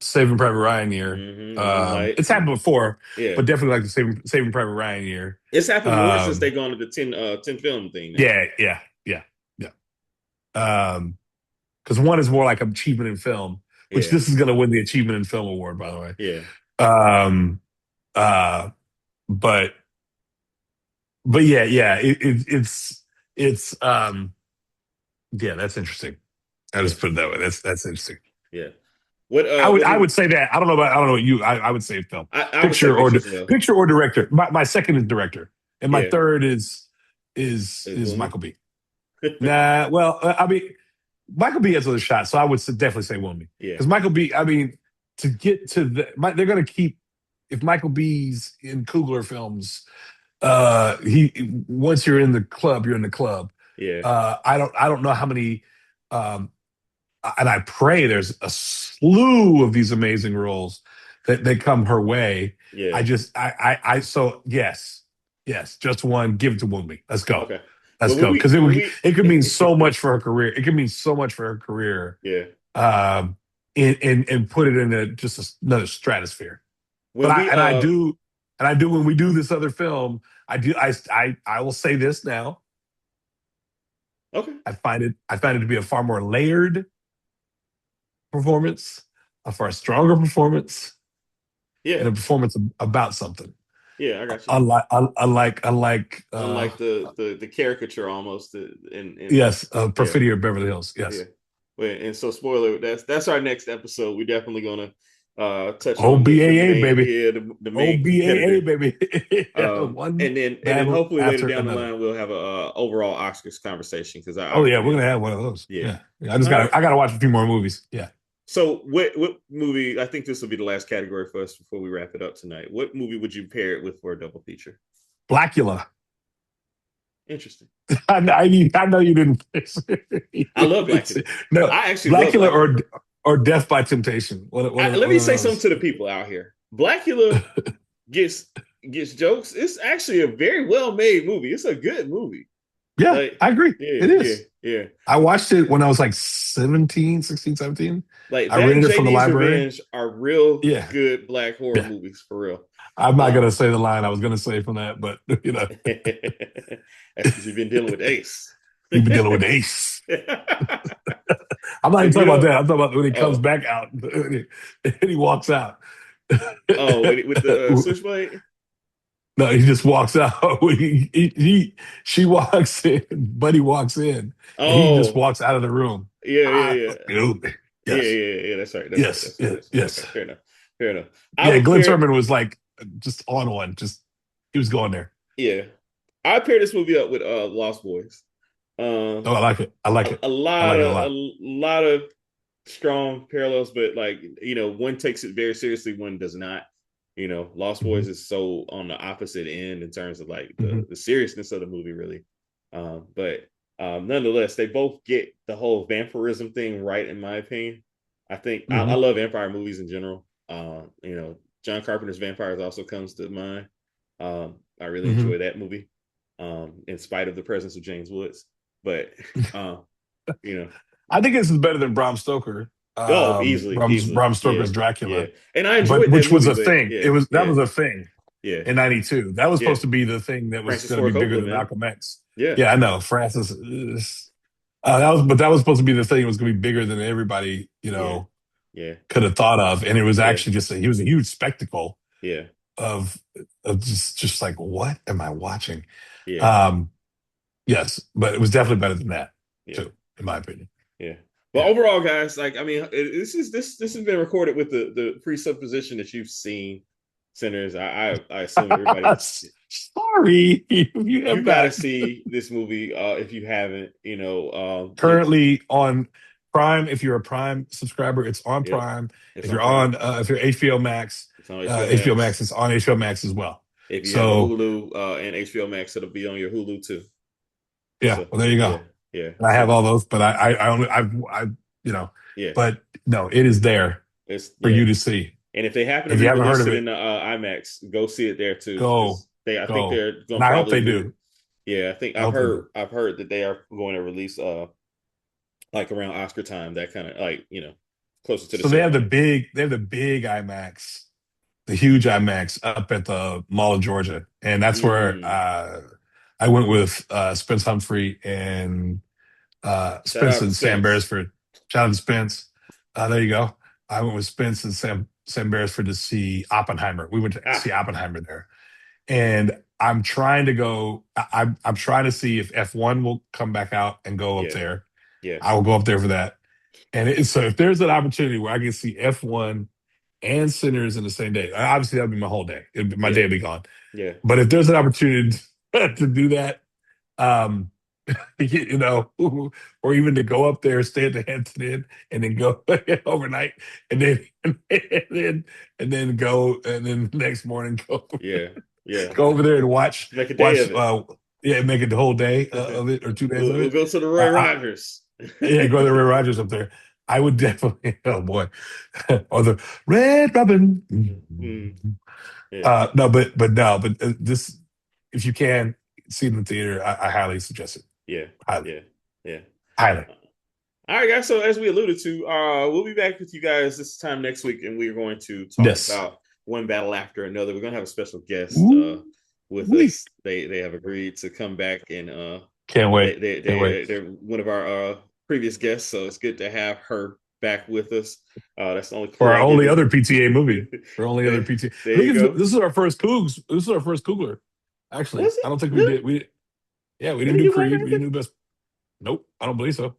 Saving Private Ryan year. The Moonlight. It's happened before, Yeah, but definitely like the Saving Private Ryan year. it's happened more since they Um, gone to the 10 film thing now. yeah, yeah, yeah, yeah. Because one is more like achievement in film, which Yeah, this is going to win the achievement in film award, by the way. yeah, Um, uh, but yeah, yeah, it's yeah, that's interesting. I yeah, just put it that way. That's interesting. yeah. I would What I movie? would say that. I don't know what you I would say film. I would say picture as well. Picture or director. My second is director. And my Yeah, third is is Woman. Michael B. Nah, well, I mean Michael B has other shots, so I would definitely say Woman. Yeah, Because Michael B, I mean, to get to they're gonna keep if Michael B's in Coogler films, he once you're in the club, you're in the club. yeah, I don't know how many um and I pray there's a slew of these amazing roles that come her way. yeah. So yes, just one. Give it to Wumi. Okay. Let's Well, go because when we, it could mean so much for her career. It could mean so much for her career. yeah, Um, and put it in another stratosphere. But when we, I do when we do this other film. I will say this now. okay, I find it to be a far more layered performance, a far stronger performance, yeah, and a performance about something. yeah, I got you. Unlike Unlike the caricature almost, in yes, yeah, Perfidia of Beverly Hills. yeah. Yes. Well, and so spoiler, that's our next episode. We're definitely gonna touch on the OBAA main, baby. yeah, the main OBAA competitor. baby. One And then battle hopefully later after down the another. line we'll have a overall Oscars conversation because I Oh yeah, we're agree. gonna have one of those. Yeah. Yeah. All right. I gotta watch a few more movies. Yeah. So what movie? I think this will be the last category for us before we wrap it up tonight. What movie would you pair it with for a double feature? Blackula. Interesting. I know you didn't. I love Blackula. No, I actually love Blackula Blackula. or Death by Temptation. Let One me of say something those. to the people out here. Blackula gets gets jokes. It's actually a very well made movie. It's a good movie. Yeah, Like, I agree. yeah, It yeah, is. yeah. I watched it when I was like 17, 16, 17. Like I that and rented it from the JD's library. Revenge are real Yeah, good black horror yeah. movies for real. I'm not Uh, gonna say the line I was gonna say from that, but you know, that's because you've been dealing with Ace. you've been dealing with Ace. I'm not even And you talking about know, that. I'm talking about when he comes oh, back out and he walks out. oh, with the switchblade. No, he just walks out. She walks in, Buddy walks in, and he just Oh, walks out of the room. yeah, yeah, I yeah, knew. yeah, Yes, yeah, yeah. That's right. That's right. yes, That's right. yes, That's right. Okay, yes. fair enough. Fair enough. I Yeah, would Glenn pair. Turman was like just on one. Just he was going there. Yeah, I pair this movie up with Lost Boys. Oh, I like it. I like it. A I lot like it a of lot. lot of strong parallels, but like one takes it very seriously, one does not. Lost Hmm. Boys is so on the opposite end in terms of like Hmm. the seriousness of the movie, really. But nonetheless, they both get the whole vampirism thing right, in my opinion. I think I Hmm. love vampire movies in general. John Carpenter's Vampires also comes to mind. I really Hmm. enjoy that movie, in spite of the presence of James Woods. But uh, you know, I think this is better than Bram Stoker. oh, easily, easily, Bram yeah, Stoker's yeah. Dracula, And I but enjoyed that which was movie, a but thing. yeah, That yeah, was a thing yeah, in '92. That was yeah. supposed to be the thing that was Francis going to Ford be bigger Coppola, than man. Malcolm X. Yeah, Yeah, I know. Francis. That was supposed to be the thing that was going to be bigger than everybody, yeah, yeah, could have thought of, and it was yeah, actually he was a huge spectacle yeah, of just like what am I watching? yeah, Um, yes, but it was definitely better than that yeah, too, in my opinion. yeah. But Yeah. overall, guys, like I mean, this has been recorded with the presupposition that you've seen Sinners. I assume everybody Sorry, you you have got to not. see this movie if you haven't. Currently on Prime. If you're a Prime subscriber, it's on Yep, Prime. it's on Prime. If you're HBO Max, It's on HBO HBO Max Max. is on HBO Max as well. If you have a So Hulu and HBO Max, it'll be on your Hulu too. yeah, So well there you yeah, go. yeah, And I have yeah, all those, but I only I you know, yeah. but no, it is there It's for yeah. you to see. And if they happen to If you haven't heard re-release of it it, in the IMAX, go see it there too, go because I think go, they're and gonna I hope probably they do it. do. Yeah, I think I hope they do. I've heard that they are going to release like around Oscar time, that kind of like, closer to the So ceremony. they have the big IMAX, the huge IMAX up at the Mall of Georgia, and that's where Mm. I went with Spence Humphrey and Shout Spence out to and Sam Spence. Beresford. Shout out to Spence. There you go. I went with Spence and Sam Beresford to see Oppenheimer. We went to Ah, see Oppenheimer there, and I'm trying to go. I'm trying to see if F1 will come back out and go up yeah, there. yeah, I will go up there for that. So if there's an opportunity where I can see F1 and Sinners in the same day, obviously that'd be my whole day. My yeah, day would be gone. yeah, But if there's an opportunity to do that, um, you know, or even to go up there, stay at the Hampton Inn, and then go overnight, and then and then go, and then the next morning yeah, yeah. go over there and watch Let's make a day watch. of it. Yeah, make it the whole day of it or 2 days of We'll it. go to the Roy Uh, Rogers. yeah, go to the Red Rogers up there. I would definitely. Oh boy, or the Red Robin. Mm, yeah, No, but no, but this, if you can see it in the theater, I highly suggest it. yeah, Highly, yeah, yeah. highly. All right, guys. So as we alluded to, we'll be back with you guys this time next week, and we're going to talk Yes. about one battle after another. We're going to have a special guest Ooh, with wee. us. They have agreed to come back, and Can't wait. Can't wait. they're one of our previous guests, so it's good to have her back with us. That's the only For clue our I give only you. other PTA movie. For only other there, PTA. there I you think go. this is our first Cougs. This is our first Cougler. Actually, Was it I don't think we really? did. Yeah, we We didn't didn't do do Black Creed. We Panther? didn't do Best. Nope, I don't believe so.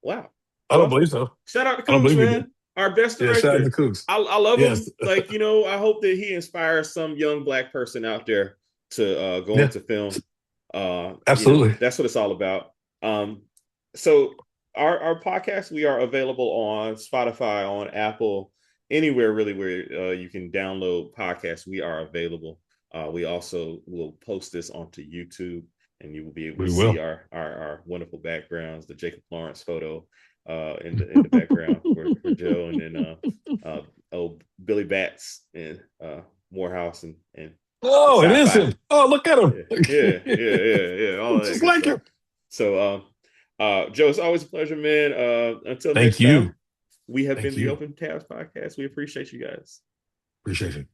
Wow. I don't Well, believe so. shout out to I don't Coogs, believe we did. man. Our best Yeah, shout out to director. Cougs. I love Yes. him. Like, I hope that he inspires some young black person out there to go Yeah, into film. absolutely. That's what it's all about. Um, so our podcast, we are available on Spotify, on Apple, anywhere really where you can download podcasts. We are available. We also will post this onto YouTube, and you will be able to We see will. our wonderful backgrounds, the Jacob Lawrence photo in the background for Joe, and then oh, Billy Bats and Morehouse and Oh, it is sci-fi. him. Oh, look at him. Yeah, yeah, yeah, yeah, yeah. All of It's that just good like stuff. him. So, Joe, it's always a pleasure, man. Until Thank next time, you. we have been Thank the you. Open Tabs Podcast. We appreciate you guys. Appreciate it.